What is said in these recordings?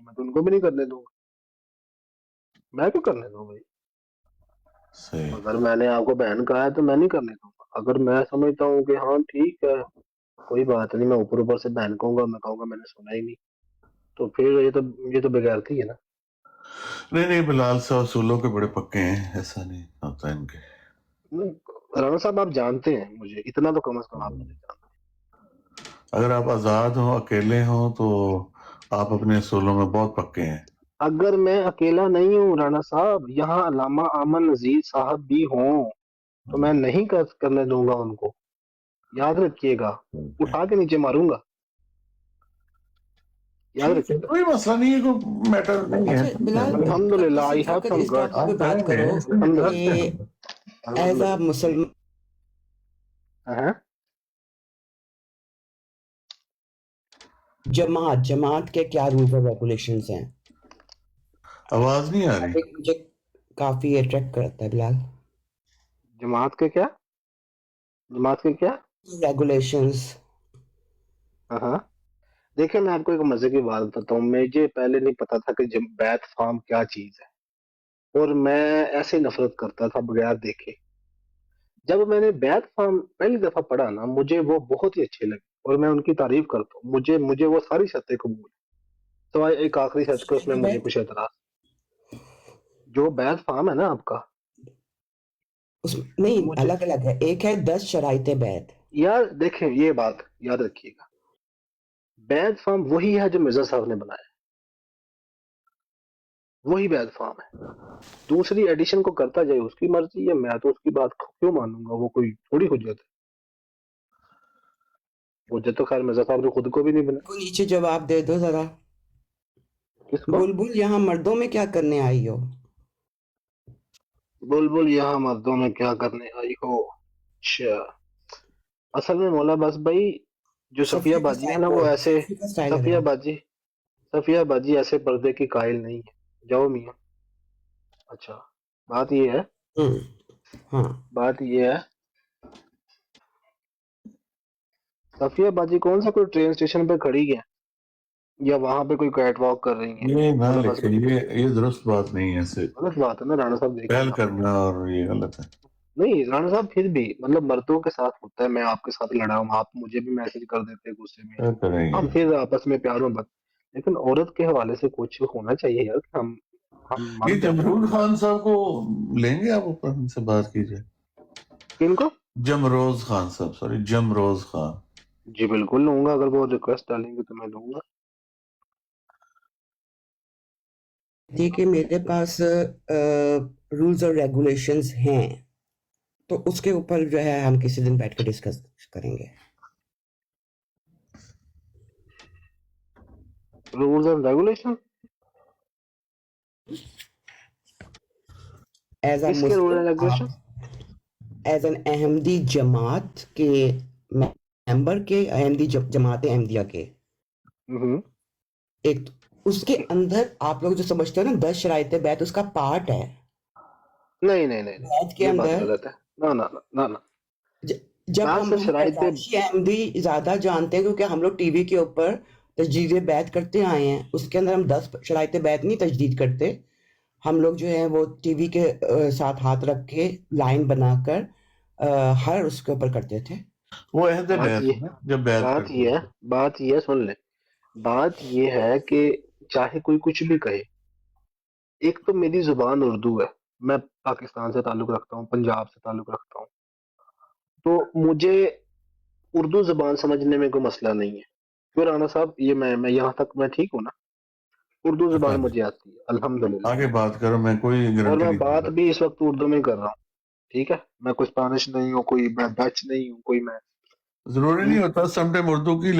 मैं तो उनको भी नहीं करने दूंगा। मैं क्यों करने दूं भाई? सही। अगर मैंने आपको बहन कहा है तो मैं नहीं करने दूंगा। अगर मैं समझता हूँ कि हाँ ठीक है, कोई बात नहीं, मैं ऊपर ऊपर से बहन कहूंगा, मैं कहूंगा मैंने सुना ही नहीं, तो फिर ये तो बेगैरती है ना। नहीं नहीं, बिलाल साहब सूलों के बड़े पक्के हैं, ऐसा नहीं होता इनके। राणा साहब आप जानते हैं मुझे, इतना तो कम से कम आप मुझे जानते अगर आप आजाद हो, अकेले हो, तो आप अपने सूलों में बहुत पक्के हैं। हैं। अगर मैं अकेला नहीं हूँ राणा साहब, यहाँ अल्लामा अमन नजीर साहब भी हों, तो मैं नहीं करने दूंगा उनको, याद रखिएगा। ठीक उठा के नीचे मारूंगा, याद है, रखिएगा। कोई मसला नहीं है, कोई मैटर नहीं है। अच्छा बिलाल, कभी अल्हम्दुलिल्लाह, आई सोचा हैव कर सम इस गट्स। टॉपिक पे आप बात करेंगे, करो कि गट्स हैं। एज अ अल्हम्दुलिल्लाह जी। मुसलमान हाँ, जमात जमात के क्या रूल्स और रेगुलेशंस हैं? आवाज नहीं आ रही। टॉपिक मुझे काफी अट्रैक्ट करता है बिलाल। जमात के क्या? जमात के क्या? रेगुलेशंस। हाँ हाँ। देखिए, मैं आपको एक मजे की बात बताता हूँ, मुझे पहले नहीं पता था कि बैत फार्म क्या चीज है, और मैं ऐसे नफरत करता था बगैर देखे। जब मैंने बैत फार्म पहली दफा पढ़ा ना, मुझे वो बहुत ही अच्छे लगे, और मैं उनकी तारीफ करता हूँ। मुझे मुझे वो सारी शर्तें कबूल है। तो एक आखिरी शर्त को उसमें मुझे बैत कुछ एतराज। जो बैत फार्म है ना आपका, उस नहीं, मुझे, अलग अलग है। एक है 10 शराइते बैत। यार देखें, ये बात याद रखिएगा, बैत फार्म वही है जो मिर्जा साहब ने बनाया, वही बैत फार्म है। दूसरी एडिशन को करता जाए उसकी मर्जी है, मैं तो उसकी बात को क्यों मानूंगा? वो कोई थोड़ी हुज्जत है। हुज्जत तो खैर मिर्जा साहब ने खुद को भी नहीं बना। को नीचे जवाब दे दो जरा। किसको? बुलबुल यहाँ मर्दों में क्या करने आई हो? बुलबुल यहाँ मर्दों में क्या करने आई हो? अच्छा, असल में मौला बस भाई, जो सफिया सफिया का बाजी है स्टाइल ना, वो बोल, ऐसे, सफिया का स्टाइल सफिया लगाओ। बाजी, सफिया बाजी ऐसे पर्दे की कायल नहीं है। जाओ मियाँ। अच्छा, बात ये है, हाँ। बात ये है, सफिया बाजी कौन सा कोई ट्रेन स्टेशन पे खड़ी है, या वहां पे कोई कैट वॉक कर रही है? ये ना मतलब बस लिखे, भाई, ये दुरुस्त बात नहीं है, ऐसे गलत बात है ना राणा साहब, पहल देखिएगा। करना और ये गलत है। नहीं राणा साहब, फिर भी मतलब मर्दों के साथ होता है, मैं आपके साथ लड़ा हूँ, आप मुझे भी मैसेज कर देते हैं गुस्से में, क्या करेंगे। हम फिर आपस में प्यार में बात। लेकिन औरत के हवाले से कुछ होना चाहिए यार, कि हम ये मर्द है ना। जमरूद खान साहब को लेंगे आप ऊपर, उनसे बात कीजिए। किनको? जमरोज खान साहब, सॉरी, जमरोज खान। जी बिल्कुल लूंगा, अगर वो रिक्वेस्ट डालेंगे तो मैं लूंगा। देखिए मेरे पास रूल्स और रेगुलेशंस हैं, तो उसके ऊपर जो है हम किसी दिन बैठ कर डिस्कस करेंगे। Rules and regulation? As a किसके रूल मुस्लिम एंड रेगुलेशन? आप एज एन अहमदी जमात के मेंबर के, अहमदी जमात अहमदिया के हम्म। एक, उसके अंदर आप लोग जो समझते हो ना 10 शराइते बैत उसका पार्ट है। नहीं नहीं नहीं नहीं, बैत के ये बात अंदर गलत है। ना ना ना ना ना। ज, जब मैं हम से हम शराइते, पैदाइशी अहमदी ज्यादा जानते हैं, क्योंकि हम लोग टीवी के ऊपर तजदीद बैत करते आए हैं। उसके अंदर हम 10 शराइते बैत नहीं तजदीद करते। हम लोग जो है वो टीवी के साथ हाथ रख के लाइन बनाकर हर उसके ऊपर करते थे। वो अहद बात बैत ये है ना, जब बैत बात करते ये है, थे। बात ये है, सुन ले। बात ये है कि चाहे कोई कुछ भी कहे, एक तो मेरी जुबान उर्दू है, मैं पाकिस्तान से ताल्लुक रखता हूँ, पंजाब से ताल्लुक रखता हूँ, तो मुझे उर्दू जुबान समझने में कोई मसला नहीं है। क्यों राणा साहब, ये मैं यहाँ तक मैं ठीक हूँ ना? उर्दू जुबान पता नहीं, मुझे आती है अल्हम्दुलिल्लाह। आगे बात करो, मैं कोई और गारंटी मैं नहीं दे बात रहा। भी इस वक्त उर्दू में कर रहा हूँ, ठीक है? मैं कोई स्पेनिश नहीं हूँ, कोई मैं डच नहीं हूँ, कोई मैं, जरूरी नहीं होता, समटाइम उर्दू की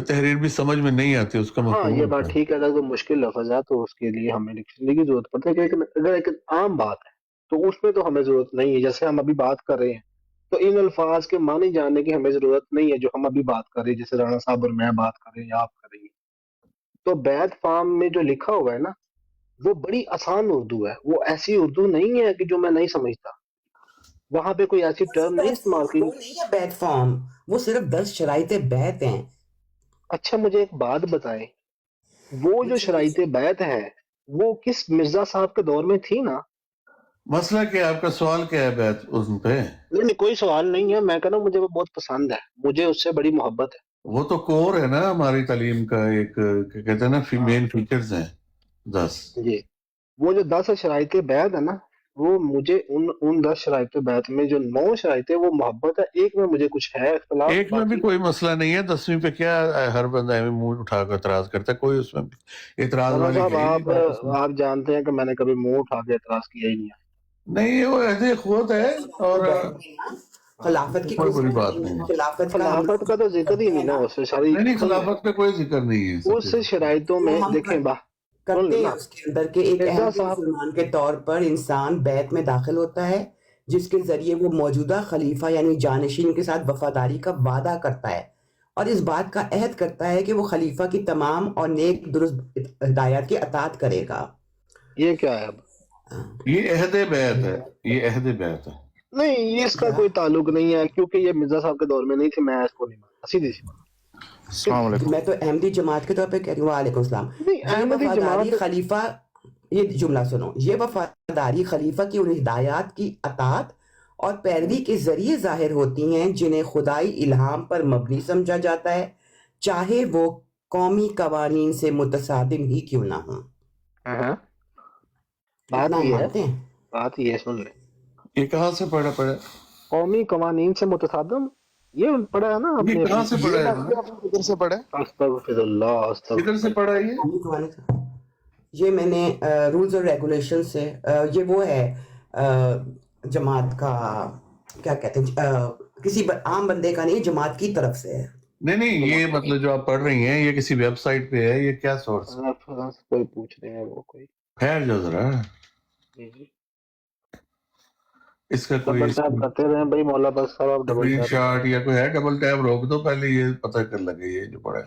तहरीर भी समझ में नहीं आती, उसका हाँ मफहूम ये बात होता है। ठीक है। अगर कोई मुश्किल लफ्ज है तो उसके लिए हमें डिक्शनरी की जरूरत पड़ती है, लेकिन अगर एक आम बात है तो उसमें तो हमें जरूरत नहीं है। जैसे हम अभी बात कर रहे हैं, तो इन अल्फाज के माने जानने की हमें जरूरत नहीं है जो हम अभी बात कर रहे हैं, जैसे राणा साहब और मैं बात कर रहे हैं या आप कर रही हैं। तो बैद फार्म में जो लिखा हुआ है ना, वो बड़ी आसान उर्दू है, वो ऐसी उर्दू नहीं है कि जो मैं नहीं समझता। वहां पे कोई ऐसी टर्म नहीं बैत इस्तेमाल की। वो नहीं है बैत फॉर्म, वो सिर्फ 10 शराइते बैत हैं। अच्छा, मुझे एक बात बताएं, वो जो कुछ शराइत बैत है वो किस मिर्जा साहब के दौर में थी ना। मसला क्या है, आपका सवाल क्या है बैत उन पे? नहीं नहीं कोई सवाल नहीं है, मैं कह रहा हूँ मुझे वो बहुत पसंद है, मुझे उससे बड़ी मोहब्बत है। वो तो कोर है ना हमारी तालीम का, एक क्या कहते हैं ना, हाँ मेन फीचर्स हैं 10। जी। वो जो 10 शराइत बैत है ना, वो मुझे उन 10 शराइत बैत में जो 9 शराइत वो मोहब्बत है, एक में मुझे कुछ है इख्तलाफ, एक में भी बाकी कोई मसला नहीं है, 10वीं पे क्या हर बंदा ऐਵੇਂ मुंह उठाकर एतराज करता है, कोई उसमें एतराज राना वाली साहब है ही नहीं बात उसमें। आप जानते हैं कि मैंने कभी मुंह उठा के एतराज किया ही नहीं है। नहीं वो ऐसे खुद है। और खिलाफत की कोई कोई बुरी जिक्र बात नहीं नहीं है, है। खिलाफत का हम खिलाफत लोग का तो जिक्र ही करते नहीं हैं ना, ना, उससे सारी नहीं नहीं, सुन ले, खिलाफत पे कोई जिक्र नहीं है सब उस चीजों। शराइतों वो में हम देखें बा सुन ले करते हैं। ना। उसके अंदर के एक मिर्जा अहमदी साहब मुसलमान के तौर पर इंसान बैत में दाखिल होता है, जिसके जरिए वो मौजूदा खलीफा यानी जानशीन के साथ वफादारी का वादा करता है और इस बात का अहद करता है कि वो खलीफा की तमाम और नेक दुरुस्त हिदायत की अतात करेगा। ये क्या है अब। ये अहद बैत है, ये अहद बैत है। नहीं ये इसका क्या? कोई ताल्लुक नहीं है, क्योंकि ये मिर्जा साहब के दौर में नहीं थे, मैं इसको नहीं मानता, सीधी सी बात। अस्सलाम सिंपल। वालेकुम। मैं तो अहमदी जमात के तौर पे कह रही हूँ, वालेकुम सलाम। नहीं ये अहमदी वफादारी जमात खलीफा, ये जुमला सुनो, ये वफादारी खलीफा की उन हिदायत की अतात और पैरवी के जरिए जाहिर होती हैं जिन्हें खुदाई इल्हाम पर मबनी समझा जाता है, चाहे वो कौमी कवानीन से मुतसादिम ही क्यों ना हो। हाँ, बात इतना हम ये है, मानते हैं। बात ये है, सुन ले। ये कहाँ से पढ़ा पढ़ा? कौमी कवानीन से मुतसादम, ये पढ़ा है ना ये आपने कहाँ अभी। से पढ़ा ये है लफ्ज़ तुमने? आपने किधर से पढ़ा है? अस्तगफिरुल्लाह किधर से अस्तगफिरुल्लाह। पढ़ा है ये? कौमी कवानीन, ये मैंने रूल्स और रेगुलेशन से, ये वो है जमात का, क्या कहते हैं, किसी आम बंदे का नहीं, जमात की तरफ से है। नहीं नहीं, ये मतलब जो आप पढ़ रही हैं ये किसी वेबसाइट पे है, ये क्या सोर्स? रेफरेंस कोई पूछ रहे हैं वो कोई। खैर जो जरा जी जी। इसका कोई डबल टैप करते रहे भाई मौला बख्श साहब, आप डबल स्क्रीन टैप शॉट या कोई है? डबल टैप रोक दो पहले, ये पता कर लगे ये जो पढ़ा है।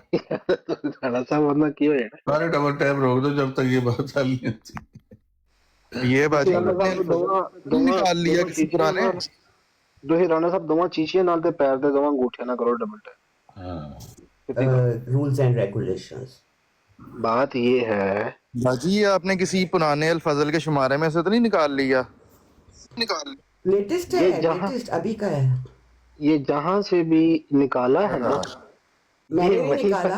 राणा साहब वरना क्यों है सारे डबल टैप रोक दो जब तक ये बात हल नहीं होती। ये बाजी राणा आपने साहब अल्फाजल निकाल लिया किसी पुराने। राणा साहब दोवां चीचियां नाल ते पैर दे दोवां अंगूठे ना करो डबल टैप। हाँ रूल्स एंड रेगुलेशंस। बात ये है, बाजी ये आपने किसी पुराने अल्फाजल के शुमारे में से तो नहीं निकाल लिया? निकाल लेटेस्ट ये है, जहाँ लेटेस्ट अभी का है। ये जहां से भी निकाला है ना, मैंने ये नहीं वही निकाला,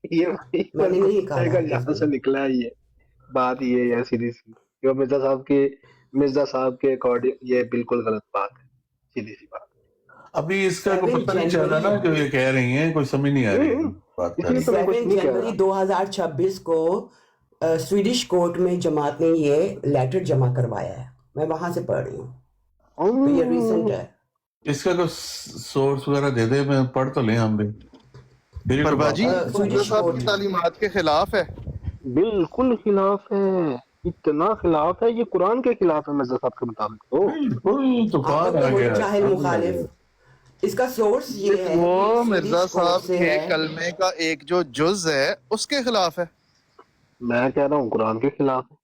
ये वही मैंने नहीं निकाला है जहां से इसको। निकला है ये। बात ये है सीधी सी, जो मिर्जा साहब के अकॉर्डिंग ये बिल्कुल गलत बात है, सीधी सी बात। अभी इसका को 7 पता नहीं चल रहा ना जो ये कह रही हैं, कोई समझ नहीं आ रही है बात कर इसलिए तो मैं कुछ 7 नहीं कह जनवरी रहा। 2026 को स्वीडिश कोर्ट में जमात ने ये लेटर जमा करवाया है, मैं वहां से पढ़ रही हूँ, तो ये रिसेंट है। इसका कोई सोर्स वगैरह दे दे, मैं पढ़ तो लें हम भी। फिर पर तो बाजी बात- मिर्जा साहब की तालीमात के खिलाफ है। बिल्कुल खिलाफ है, इतना खिलाफ है, ये कुरान के खिलाफ है मिर्जा साहब के मुताबिक। तो बिल्कुल तूफान आपका आ कोई गया। जाहिल मुखालिफ, इसका सोर्स ये है वो कि मिर्जा स्वीडिश कोर्ट साहब से के है। कलमे का एक जो जुज है उसके खिलाफ है। मैं कह रहा हूँ कुरान के खिलाफ है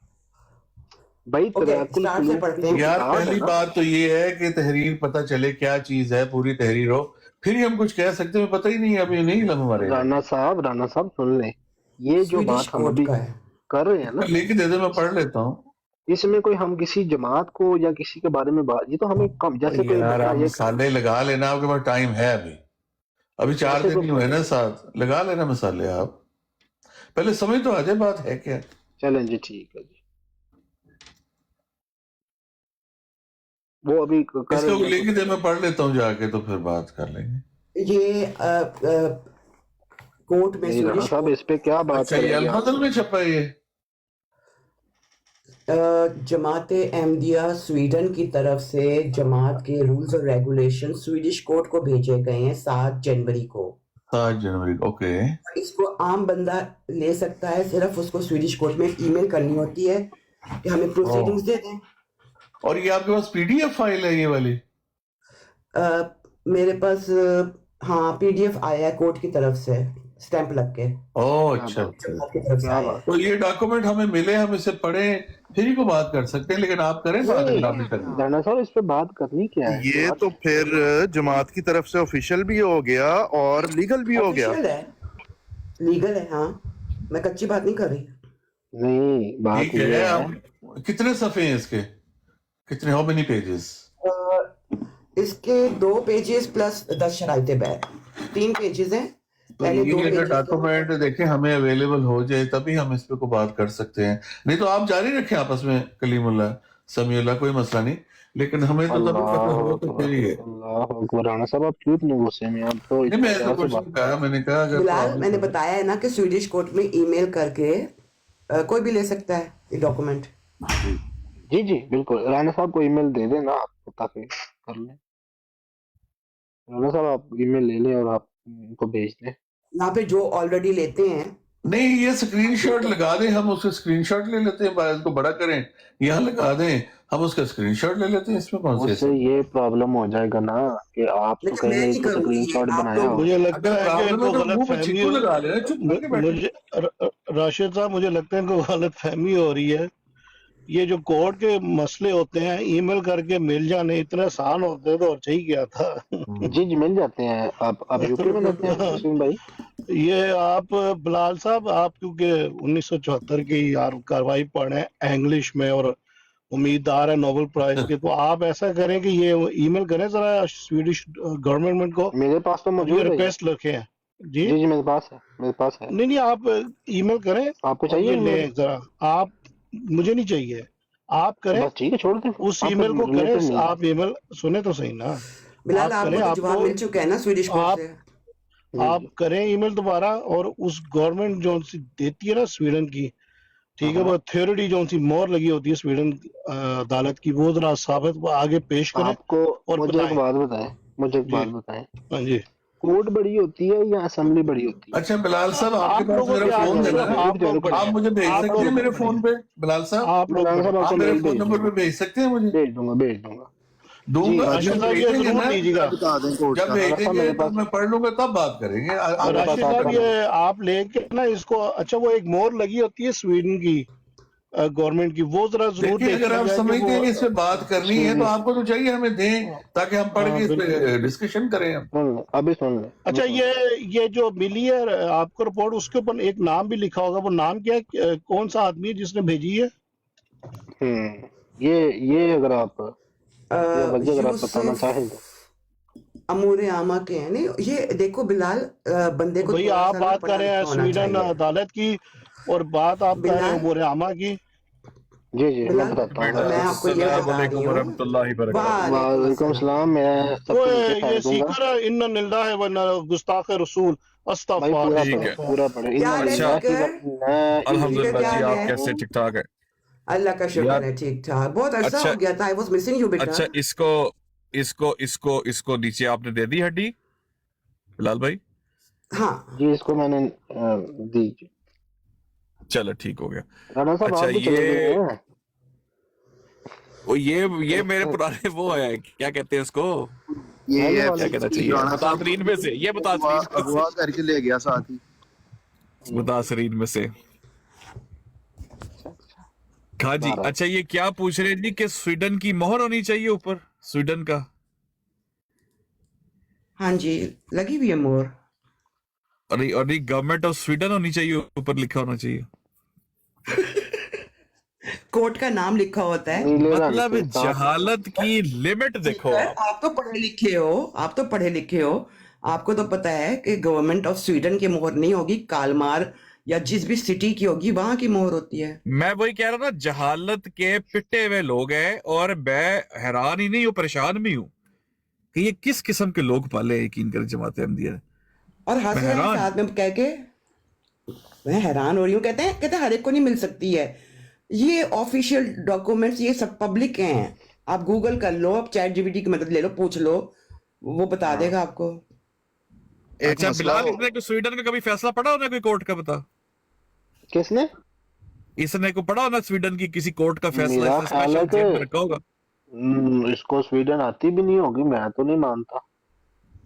भाई। ओके, तराकुल स्टार्ट से कुलूब पढ़ते की हैं। जो यार किताब है पहली ना, बात तो ये है कि तहरीर पता चले क्या चीज है, पूरी तहरीर हो फिर ही हम कुछ कह सकते हैं। पता ही नहीं है, अभी नहीं लग हमारे। राणा साहब सुन ले, ये जो स्वीडिश बात हम कोर्ट अभी का है। कर रहे हैं ना, लिख दे दे, मैं पढ़ लेता हूँ। इसमें कोई हम किसी जमात को या किसी के बारे में बात, ये तो हमें कम, जैसे कोई यार बंदा आप ये मसाले लगा लेना, आपके पास टाइम है अभी 4 जैसे दिन कोई, ही हुए ना, साथ लगा लेना मसाले। आप पहले समझ तो आ जाए बात है क्या। चलें जी ठीक है जी, वो अभी इसको करेंगे। लिख दे, मैं पढ़ लेता हूँ जाके, तो फिर बात कर लेंगे। ये कोर्ट में, नहीं राणा स्वीडिश साहब इस पे क्या बात अच्छा, ये करेंगे आप? अल्फाजल में छपा है ये? जमात अहमदिया स्वीडन की तरफ से जमात के रूल्स और रेगुलेशन स्वीडिश कोर्ट को भेजे गए हैं 7 जनवरी को। 7 जनवरी, ओके। इसको आम बंदा ले सकता है, सिर्फ उसको स्वीडिश कोर्ट में ईमेल करनी होती है कि हमें प्रोसीडिंग्स दे दें। और ये आपके पास पीडीएफ फाइल है ये वाली? मेरे पास हाँ पीडीएफ आया है कोर्ट की तरफ से, स्टैंप लग के ओह अच्छा। जमात की तरफ से क्या आया है। बात, तो ये डॉक्यूमेंट हमें मिले, हम इसे पढ़ें फिर ही को बात कर सकते हैं, लेकिन आप करें बात, नहीं अगर आप नहीं करनी। राणा साहब इस पे बात करनी क्या है? ये बात तो फिर जमात की तरफ से ऑफिशियल भी हो गया और लीगल भी हो गया। ऑफिशियल है, लीगल है। हाँ मैं कच्ची बात नहीं कर रही। नहीं, बात ठीक ये है। है अब कितने सफ़े हैं इसके? कितने, हाउ मेनी पेजेस? इसके 2 पेजेस प्लस 10 शराइते बैत, 3 पेजेस हैं। तो पहले 2 ये अगर पेजेस डॉक्यूमेंट देखें हमें अवेलेबल हो जाए तभी हम इस पे को बात कर सकते हैं, नहीं तो आप जारी रखें आपस में कलीमुल्ला समीउल्लाह, कोई मसला नहीं, लेकिन हमें तो तभी पता अल्लाह होगा तो अकबर, फिर ही है। अल्लाह अकबर। राणा साहब आप क्यों इतने गुस्से में? आप तो नहीं, इतने मैं तो प्यार से क्वेश्चन बात कहा, मैंने कहा अगर बिलाल, प्रॉब्लम मैंने है बताया है ना कि स्वीडिश कोर्ट में ईमेल करके कोई भी ले सकता है ये डॉक्यूमेंट। जी जी बिल्कुल। राणा साहब को ईमेल दे देना आप ताकि कर लें। राणा साहब आप ईमेल ले लें और आप उनको भेज दें। यहाँ पे जो ऑलरेडी लेते हैं नहीं, ये स्क्रीनशॉट लगा दें, हम उससे स्क्रीनशॉट ले लेते हैं, इसको बड़ा करें, यहाँ लगा दें, हम उसका स्क्रीनशॉट ले लेते हैं, इसमें कौन सी उससे सब। ये प्रॉब्लम हो जाएगा ना कि आप तो लेकिन मैं कहेंगे नहीं इसको करूंगी ये, स्क्रीनशॉट आप बनाया लोग। हो। मुझे लगता अगर है कि प्रॉब्लम इनको है तो गलत मुंह पे फहमी चिक्कू लगा लेना, चुप करके बैठे। मुझे राशिद साहब, मुझे लगता है इनको गलत फहमी हो रही है। ये जो कोर्ट के मसले होते हैं ईमेल करके मिल जाने इतने आसान होते हैं तो और चाहिए क्या था। जी जी मिल जाते हैं। आप यूके में रहते हैं वसीम भाई? ये आप बिलाल साहब, आप क्योंकि 1974 की यार कार्रवाई पढ़े हैं इंग्लिश में और उम्मीदवार है नोबेल प्राइज के, तो आप ऐसा करें कि ये ईमेल करें जरा स्वीडिश गवर्नमेंट को मेरे पास तो और ये मौजूद है ये। रिक्वेस्ट लिखे हैं जी। जी जी मेरे पास है, मेरे पास है। नहीं नहीं, आप ईमेल करें आपको और चाहिए ये ईमेल? लें जरा। आप, मुझे नहीं चाहिए, आप करें, बस ठीक है, छोड़ दें। उस आप ईमेल को करें। रिलेटेड नहीं है। आप ईमेल सुने तो सही ना, बिलाल, आप करें, आपको तो जवाब मिल चुका है ना स्वीडिश कोर्ट आप से। जी आप जी करें ईमेल दोबारा, और उस गवर्नमेंट जो सी देती है ना स्वीडन की, ठीक है, हाँ। वो थ्योरिटी जो सी मोहर लगी होती है स्वीडन अदालत की, वो जरा साबित वो आगे पेश करें आपको और मुझे एक बताएं। बात बताएं, मुझे एक जी बात बताएं, हाँ जी। कोर्ट बड़ी होती है या असेंबली बड़ी होती है? अच्छा बिलाल साहब, आपके आप पास लोगों मेरा के एक फोन है आगे, ना, मिनट, रुक आप जाओ लोग रुक बड़े आप हैं, मुझे भेज आप सकते हैं लोग मेरे बड़े फोन हैं, पे? बिलाल साहब, आप लोग जाओ। बड़े साहब हैं। आपको आप मेरे मेल फोन भेज नंबर दूंगा, पे भेज सकते हैं मुझे? भेज दूंगा, भेज दूंगा। जी दूंगा, जी राशिद जब साहब ये भेजेंगे जरूर ना, दीजिएगा। बता दें कोर्ट जब का। राणा साहब भेजेंगे मेरे तब पास, मैं पढ़ लूंगा, तब बात करेंगे। मेरे पास राशिद साहब आपका ये आप लेके ना इसको, अच्छा वो एक मोहर लगी होती है स्वीडन की गवर्नमेंट की, वो जरा जरूर देखिए, देख अगर आप लीजिए कि समझते वो हैं कि इस पे बात करनी है तो स्वीडिश, आपको तो चाहिए हमें दें, ताकि हम पढ़ के इस बिल्कुल। पे डिस्कशन करें हम। सुन ले अभी, सुन ले अभी, अच्छा, सुन ले। ये जो मिली है आपको रिपोर्ट, उसके ऊपर एक नाम भी लिखा होगा, वो नाम क्या है, कौन सा आदमी है जिसने भेजी है? ये अगर आप, ये वजह अगर आप बताना यूसुफ चाहें तो। अमूरे आमा के हैं। नहीं ये देखो बिलाल, बंदे तो को भाई थोड़ा आप सा ना बात पढ़ा कर रहे हैं लिखा होना स्वीडन चाहिए। अदालत की, और बात आप कर रहे हैं बिलाल, उमूर आमा की। जी जी मैं बिलाल, बताता हूँ। मैं आपको ये बता रही हूँ। वालेकुम वालेकुम अस्सलाम। सलाम। मैं वो सबको नीचे ये फेंक दूंगा सीकर है, इन्ना निल्ला है वरना गुस्ताख रसूल, भाई। अस्तगफार पूरा पढ़े, अस्तगफार। पूरा पढ़े। क्या इन्ना हाल है लिल्लाहि व सीकर? इन्ना इलैहि सीकर क्या हाल है? राजिऊन। अल्लाह का शुक्र है, ठीक ठाक। बहुत अरसा हो गया था, आई वॉज मिसिंग यू बेटा। अच्छा, इसको इसको इसको इसको नीचे आपने दे दी हड्डी बिलाल भाई? हाँ जी इसको मैंने दी। चलो ठीक हो गया। राणा साहब अच्छा, आप भी चले गए ये हैं। वो ये मेरे पुराने वो है, क्या कहते हैं उसको, ये आइए है क्या कहना चाहिए, राणा साहब मुतासरीन में से, ये अगवा मुतासरीन में अगवा करके ले गया साथ ही। से, मुतासरीन में से। हाँ जी। बारह। अच्छा, ये क्या पूछ रहे हैं जी कि स्वीडन की मोहर होनी चाहिए ऊपर, स्वीडन का? हाँ जी, लगी हुई है मोर। और गवर्नमेंट ऑफ स्वीडन होनी चाहिए, ऊपर लिखा होना चाहिए। कोर्ट का नाम लिखा होता है। नीले रंग मतलब के साथ जहालत की लिमिट देखो सीकर, आप। आप तो पढ़े लिखे हो, आप तो पढ़े लिखे हो, आपको तो पता है कि गवर्नमेंट ऑफ स्वीडन की मोहर नहीं होगी, कालमार या जिस भी सिटी की होगी वहां की मोहर होती है। मैं वही कह रहा था, जहालत के पिटे हुए लोग हैं, और मैं हैरान ही नहीं हूं, परेशान भी हूं कि ये किस किस्म के लोग पाले हैं, यकीन करें, जमात अहमदिया। और हंस मैं रहे हैं हैरान। साथ में कह के। मैं हैरान हो रही हूँ। कहते हैं हर एक को नहीं मिल सकती है ये ऑफिशियल डॉक्यूमेंट्स, ये सब पब्लिक हैं। आप गूगल कर लो, आप चैट जीपीटी की मदद ले लो, पूछ लो, वो बता देगा आपको। एक अच्छा मसला बिलाल, इसने कोई स्वीडन का कभी फैसला पढ़ा होना, कोई कोर्ट का? बता, किसने? इसने को पढ़ा होना स्वीडन की किसी कोर्ट का फैसला, मेरा इसने ख्याल है स्पेशल जेल में रखा होगा। इसको स्वीडन आती भी नहीं होगी, मैं तो नहीं मानता।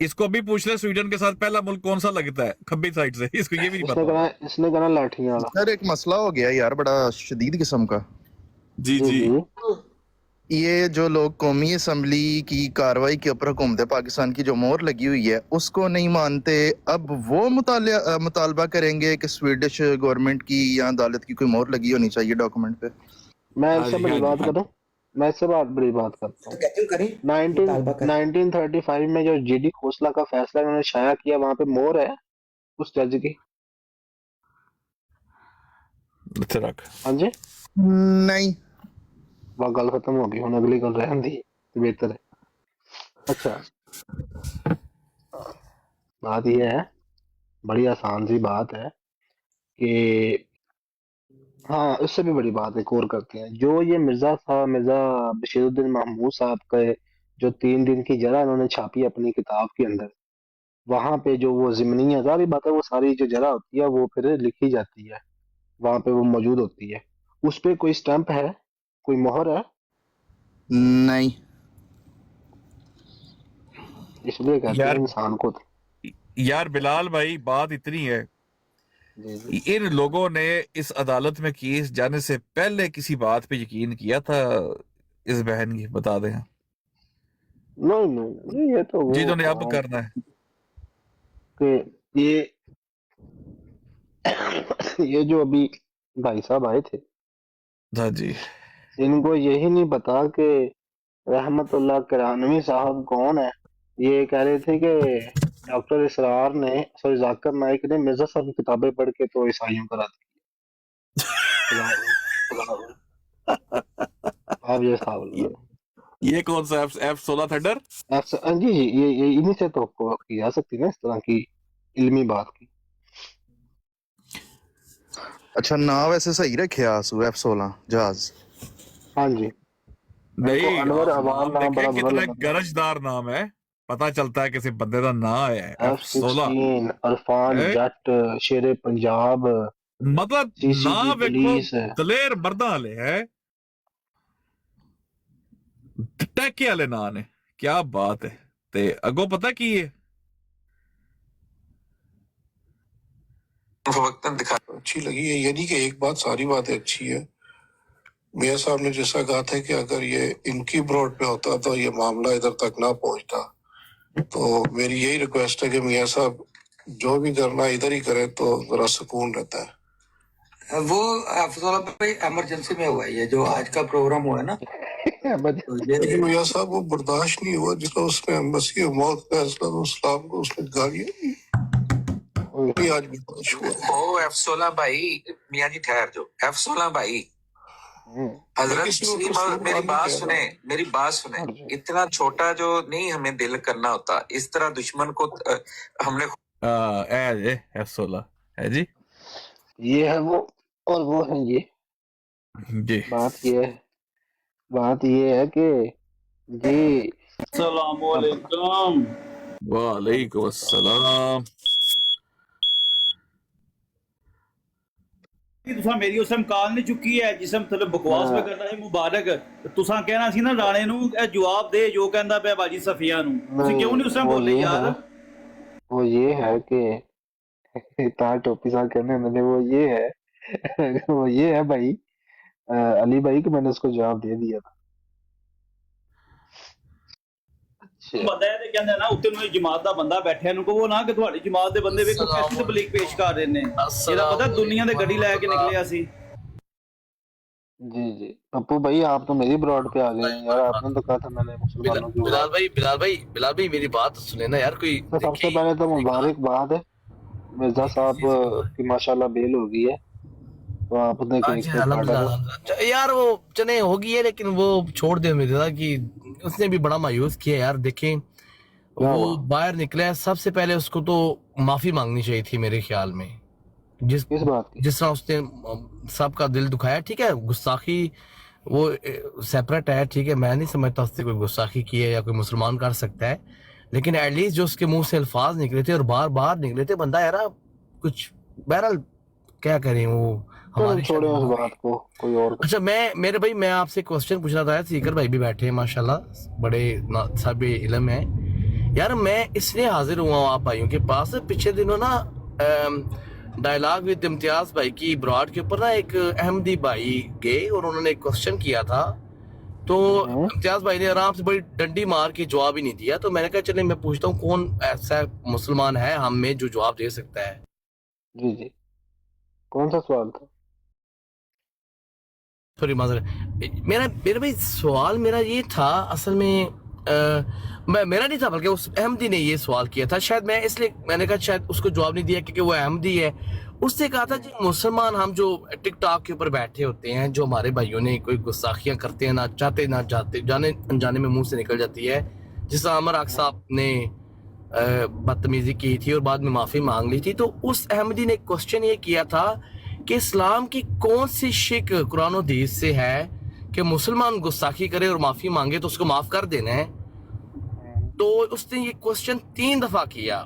इसको अभी पूछ ले, स्वीडन के साथ पहला मुल्क कौन सा लगता है खब्बी साइड से, इसको ये भी नहीं पता। इसने कहा लाठियां वाला। सर एक मसला हो गया यार बड़ा शदीद किस्म का। जी जी जी। जी ये जो लोग कौमी असम्बली की कार्रवाई के ऊपर हुकूमत पाकिस्तान की जो मोहर लगी हुई है उसको नहीं मानते, अब वो मुतालबा करेंगे कि स्वीडिश गवर्नमेंट की या अदालत की कोई मोहर लगी होनी चाहिए डॉक्यूमेंट पे। मैं हाँ इससे जी, बड़ी हाँ जी, बात हाँ जी। करूं, मैं इससे बड़ी बात करता तो हूँ। कहते हैं करें, 19 मुतालबा करें। 1935 में जो जीडी खोसला का फैसला उन्होंने शाया किया, वहां पे मोहर है उस जज की। अच्छा रख। हाँ जी, नहीं, वह गल खत्म हो गई, हुन अगली गल रहन दी तो बेहतर है। अच्छा, बात यह है, बड़ी आसान सी बात है कि हाँ, उससे भी बड़ी बात एक और करते हैं। जो ये मिर्जा बशीरुद्दीन महमूद साहब का जो 3 दिन की जरा उन्होंने छापी अपनी किताब के अंदर, वहां पे जो वो जिमनी सारी बात है, वो सारी जो जरा होती है वो फिर लिखी जाती है, वहां पे वो मौजूद होती है। उस पे कोई स्टैंप है, कोई मोहर है, नहीं, इसलिए कहते हैं यार इंसान को। यार बिलाल भाई, बात इतनी है, जी जी, इन लोगों ने इस अदालत में केस जाने से पहले किसी बात पे यकीन किया था इस बहन की, बता दें। नहीं नहीं नहीं, ये तो वो जिन्होंने अब आम करना है। कि ये ये जो अभी भाई साहब आए थे, हाँ जी। इनको यही नहीं पता कि रहमतुल्लाह किरानवी साहब कौन है। ये कह रहे थे कि डॉक्टर इसरार ने, सॉरी जाकिर नाइक ने मिर्जा साहब की किताबें पढ़ के तो ईसाइयों करा दी। आप ये हिसाब ये, लगाओ। ये कौन सा F-16 थंडर? जी जी, ये इन्हीं से तो की जा सकती है ना इस तरह की इल्मी बात की। अच्छा ना वैसे सही रखे आंसू F-16 जहाज। हाँ जी, इनको नहीं, अनवर आप अवान नाम नाम बड़ा देखें बुरा कितना लगता गरजदार नाम है, पता चलता है किसी बंदे का नाम है है। F-16 F-16 अरफान है। जट, शेर पंजाब, मतलब सीसीबी नाम वेखो, पुलिस। दलेर मर्दा वाले है, टैके वाले नाम ने, क्या बात है। ते अगो पता की है, वक्तन दिखा अच्छी लगी है, यानी कि एक बात, सारी बातें अच्छी है। मियाँ साहब ने जैसा कहा था कि अगर ये इनकी ब्रॉड पे होता तो ये मामला इधर तक ना पहुंचता, तो मेरी यही रिक्वेस्ट है कि मियाँ साहब जो भी करना इधर ही करें तो जरा सुकून रहता है। वो अफसोला भाई इमरजेंसी में हुआ है, ये जो आज का प्रोग्राम हुआ है ना, तो लेकिन मियाँ साहब वो बर्दाश्त नहीं हुआ जिसका उसने एम्बेसी और मौत फैसला तो इस्लाम को उसने गालियां दी। आज भी ओ F-16 भाई, मियाँ जी ठहर जो F-16 भाई, हजरत मेरी बात सुने, इतना छोटा जो नहीं हमें दिल करना होता, इस तरह दुश्मन को हमने F-16 है जी। ये है वो और वो है ये। जी, बात ये है कि जी अस्सलामुअलैकुम। वालेकुम अस्सलाम। तुसा मेरी उस टाइम कॉल नहीं चुकी है जिस टाइम थले बकवास पे करदा है मुबारक, तुसा कहना सी ना राणे नू ए जवाब दे जो कहंदा पे बाजी सफिया नू, तुसी क्यों नहीं उस टाइम बोले यार? वो ये है कि तार टोपी साहब कहने मैंने वो ये है भाई, अली भाई, कि मैंने उसको जवाब दे दिया था। बंदा है ते कहंदा ना उत्ते नु जमात दा बंदा बैठे नु को ना कि ਤੁਹਾਡੀ जमात दे बंदे वेखो कैसी तबलीग पेश कर रहे ने, ਇਹਦਾ पता दुनिया दे गड्डी लेके निकले सी। जी जी, पप्पू भाई आप तो मेरी ब्रॉड पे आ गए हैं यार, आपने तो कहा था मैंने मुसलमानों की बिलाल भाई मेरी बात तो सुने ना यार, कोई तो सबसे पहले तो मुबारकबाद है, मिर्जा साहब की माशाल्लाह बेल हो गई है, तो आपने यार वो चने होगी है, लेकिन वो छोड़ दे मिर्जा कि उसने भी बड़ा मायूस किया यार। देखें वो बाहर निकला, सबसे पहले उसको तो माफी मांगनी चाहिए थी मेरे ख्याल में, जिस तरह उसने सबका दिल दुखाया। ठीक है, गुस्ताखी वो सेपरेट है, ठीक है, मैं नहीं समझता उससे कोई गुस्ताखी की है या कोई मुसलमान कर सकता है, लेकिन एटलीस्ट जो उसके मुंह से अल्फाज निकले थे और बार बार निकले थे, बंदा यार कुछ, बहरहाल क्या करें, वो हमारे छोड़े उस बात को, कोई और। अच्छा मेरे भाई मैं आपसे क्वेश्चन पूछना था, सीकर भाई भी बैठे हैं माशाल्लाह, बड़े सब इल्म है यार। मैं इसलिए हाजिर हुआ हूँ आप भाइयों के पास, पिछले दिनों ना डायलॉग विद इम्तियाज भाई की ब्रॉड के ऊपर ना एक अहमदी भाई गए और उन्होंने एक क्वेश्चन किया था तो इम्तियाज भाई ने आराम से बड़ी डंडी मार के जवाब ही नहीं दिया। तो मैंने कहा चले मैं पूछता हूँ कौन ऐसा मुसलमान है हम में जो जवाब दे सकता है। जी जी, कौन सा सवाल था? सॉरी माजर, मेरा भाई सवाल मेरा ये था असल में मेरा नहीं था बल्कि उस अहमदी ने ये सवाल किया था। शायद मैं इसलिए मैंने कहा शायद उसको जवाब नहीं दिया क्योंकि वो अहमदी है। उससे कहा था जी मुसलमान हम जो टिकटॉक के ऊपर बैठे होते हैं, जो हमारे भाइयों ने कोई गुस्ताखियां करते हैं, ना चाहते ना जाते जाने अनजाने में मुंह से निकल जाती है, जिस अमर आक साहब ने बदतमीजी की थी और बाद में माफी मांग ली थी। तो उस अहमदी ने क्वेश्चन ये किया था कि इस्लाम की कौन सी शिक कुरान और हदीस से है कि मुसलमान गुस्ताखी करे और माफी मांगे तो उसको माफ कर देना है। तो उसने ये क्वेश्चन 3 दफा किया,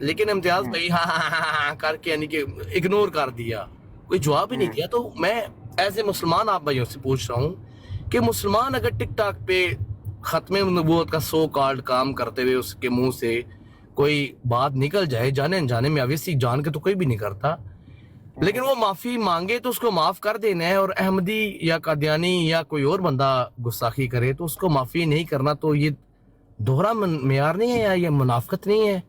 लेकिन इम्तियाज भाई हाँ करके यानी कि इग्नोर कर दिया, कोई जवाब ही नहीं दिया। तो मैं एज ए मुसलमान आप भाइयों से पूछ रहा हूँ कि मुसलमान अगर टिकटॉक पे खत्म नबूवत का सो कॉल्ड काम करते हुए उसके मुंह से कोई बात निकल जाए जाने अनजाने में, अवश्य जान के तो कोई भी नहीं करता, लेकिन वो माफी मांगे तो उसको माफ कर देना है, और अहमदी या कादियानी या कोई और बंदा गुस्ताखी करे तो उसको माफी नहीं करना, तो ये दोहरा मेयार नहीं है या ये मुनाफकत नहीं है?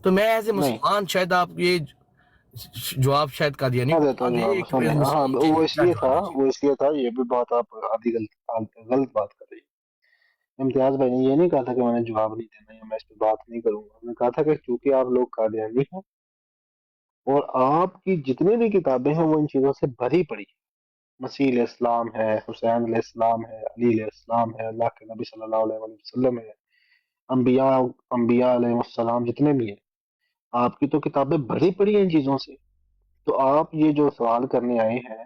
तो मैं एज ए मुसलमान शायद आप ये जवाब शायद कादियानी वो इसलिए था ये भी बात आप आधी गलत बात कर रही है। इम्तियाज भाई ने ये नहीं कहा था कि मैंने जवाब नहीं देना या मैं इस पर बात नहीं करूंगा। मैंने कहा था कि चूंकि आप लोग कादियानी हैं और आपकी जितनी भी किताबें हैं वो इन चीजों से भरी पड़ी है। मसीह इस्लाम है, हुसैन इस्लाम है, अली इस्लाम है, अल्लाह के नबी सल्लल्लाहु अलैहि वसल्लम है, अंबिया अलैहिस्सलाम जितने भी हैं, आपकी तो किताबें भरी पड़ी हैं इन चीजों से। तो आप ये जो सवाल करने आए हैं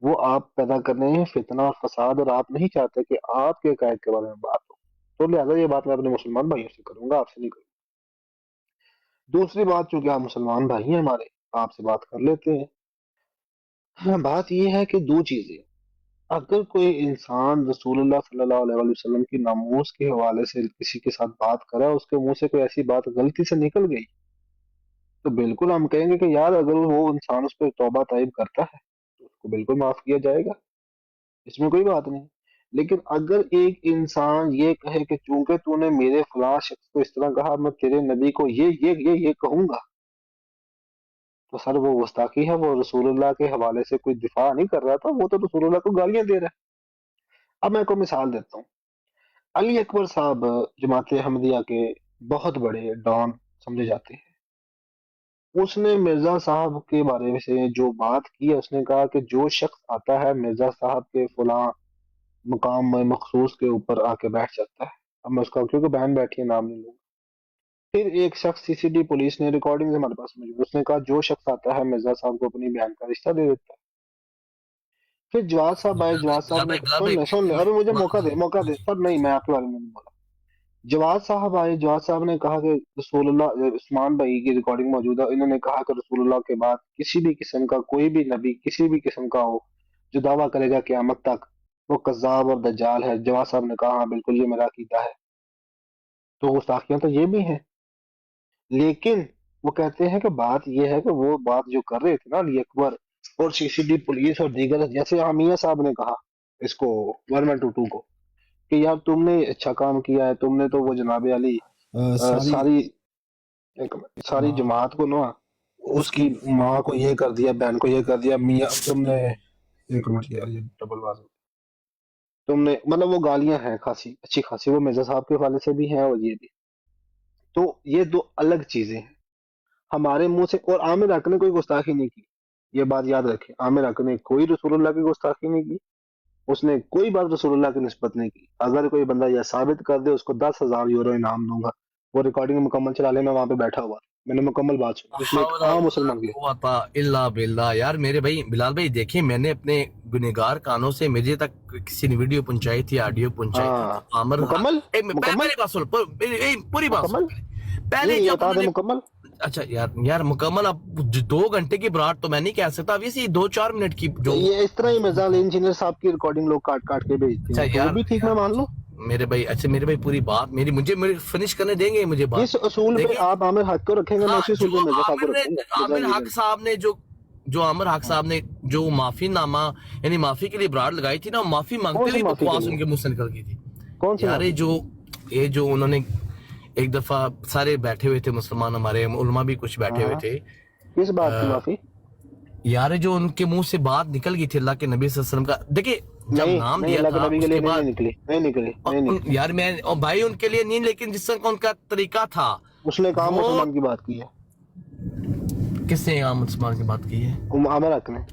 वो आप पैदा करने हैं फितना और फसाद, और आप नहीं चाहते कि आपके अकायद के बारे में बात हो। तो लिहाजा ये बात मैं अपने मुसलमान भाइयों से करूंगा, आपसे नहीं करूंगा। दूसरी बात, चूंकि आप मुसलमान भाई हैं हमारे, आपसे बात कर लेते हैं। हाँ, बात ये है कि 2 चीजें, अगर कोई इंसान रसूलुल्लाह सल्लल्लाहु अलैहि वसल्लम की नामूस के हवाले से किसी के साथ बात करे, उसके मुंह से कोई ऐसी बात गलती से निकल गई, तो बिल्कुल हम कहेंगे कि यार अगर वो इंसान उस पर तौबा ताइब करता है तो उसको बिल्कुल माफ किया जाएगा, इसमें कोई बात नहीं। लेकिन अगर एक इंसान ये कहे कि चूंकि तूने मेरे फलां शख्स को इस तरह कहा, मैं तेरे नबी को ये कहूंगा, तो सर वो गुस्ताखी है। वो रसूलुल्लाह के हवाले से कोई दिफा नहीं कर रहा था, वो तो रसूलुल्लाह को गालियां दे रहा है। अब मैं आपको मिसाल देता हूँ। अली अकबर साहब जमात अहमदिया के बहुत बड़े डॉन समझे जाते हैं। उसने मिर्जा साहब के बारे में से जो बात की है, उसने कहा कि जो शख्स आता है मिर्जा साहब के फलां मुकाम में मखसूस के ऊपर आके बैठ जाता है। अब मैं उसका क्योंकि बहन बैठी है नाम नहीं लूंगा। फिर एक शख्स सीसीडी पुलिस ने रिकॉर्डिंग हमारे पास मौजूद, उसने कहा जो शख्स आता है मिर्जा साहब को अपनी बहन का रिश्ता दे देता है। फिर जवाद साहब आए, जवाद साहब ने सुन ले अभी मुझे मौका दे सर, नहीं मैं आपके बारे में नहीं बोला। जवाद साहब आए, जवाद साहब ने कहा कि रसूलुल्लाह, उस्मान भाई की रिकॉर्डिंग मौजूद है, इन्होंने कहा कि रसूलुल्लाह के बाद किसी भी किस्म का कोई भी नबी किसी भी किस्म का हो जो दावा करेगा क़यामत तक, वो कज़्ज़ाब और दज्जाल है। जवाद साहब ने कहा हाँ बिल्कुल ये मेरा अकीदा है। तो गुस्ताखियां तो ये भी हैं, लेकिन वो कहते हैं कि बात ये है कि वो बात जो कर रहे थे ना अली अकबर और सीसीडी पुलिस और दीगर, जैसे आमिया साहब ने कहा इसको 1122 को कि यार तुमने अच्छा काम किया है, तुमने तो वो जनाब अली सारी जमात को ना, उसकी माँ को ये कर दिया, बहन को ये कर दिया, मियाँ तुमने, एक मिनट यार ये डबल आवाज, तुमने मतलब वो गालियां हैं खासी अच्छी खासी, वो मिर्जा साहब के हवाले से भी हैं और ये भी। तो ये 2 अलग चीजें हैं। हमारे मुंह से, और आमिर हक ने कोई गुस्ताखी नहीं की, ये बात याद रखें। आमिर हक ने कोई रसूलुल्लाह की गुस्ताखी नहीं की, उसने कोई बात रसूलुल्लाह की निस्बत नहीं की। अगर कोई बंदा यह साबित कर दे उसको 10,000 यूरो इनाम दूंगा। वो रिकॉर्डिंग मुकम्मल चला ले, मैं वहां पे बैठा हुआ, मैंने मुकम्मल बात सुनी। इसमें एक आम मुसलमान की इल्ला बिल्ला। यार मेरे भाई बिलाल भाई देखिए, मैंने अपने गुनहगार कानों से मुझे तक किसी ने वीडियो पहुंचाई थी, ऑडियो पहुंचाई थी। आमिर मुकम्मल मेरी बात सुन, पूरी बात सुन पहले जब मुकम्मल। अच्छा यार मुकम्मल, अब 2 घंटे की बरात तो मैं नहीं कह सकता, अब इसी 2-4 मिनट की जो ये इस तरह ही मिर्जा इंजीनियर साहब की रिकॉर्डिंग लोग काट के भेजते हैं, तो भी ठीक मैं मान लो मेरे भाई। अच्छा मेरे भाई पूरी बात मुझे फिनिश करने देंगे मुझे बात। इस असूल पे आप आमिर हक को रखेंगे, मैं उसी असूल पे मिर्जा साहब को रखूंगा। आमिर हक साहब ने जो जो अमर हक साहब ने जो माफी नामा यानी माफी के लिए ब्राड लगाई थी ना, माफी मांगते कौन सी हुए माफी के बकवास लिए? उनके मुंह से निकल गई थी कौन सी यार। ये जो उन्होंने एक दफा सारे बैठे हुए थे मुसलमान, हमारे उलमा भी कुछ बैठे हुए थे किस बात की माफी? यार, जो उनके मुंह से बात निकल गई थी अल्लाह के नबी सल्लल्लाहु अलैहि वसल्लम का। देखिए जब नहीं नाम नहीं, लिया अल्लाह के था नबी के लिए उसके बाद नहीं निकली। यार मैं और भाई उनके लिए नहीं, लेकिन जिस तरह का उनका तरीका था उसने कहा वो मुसलमान की बात की है, किसने आम मुसलमान की बात की है? आमिर हक ने।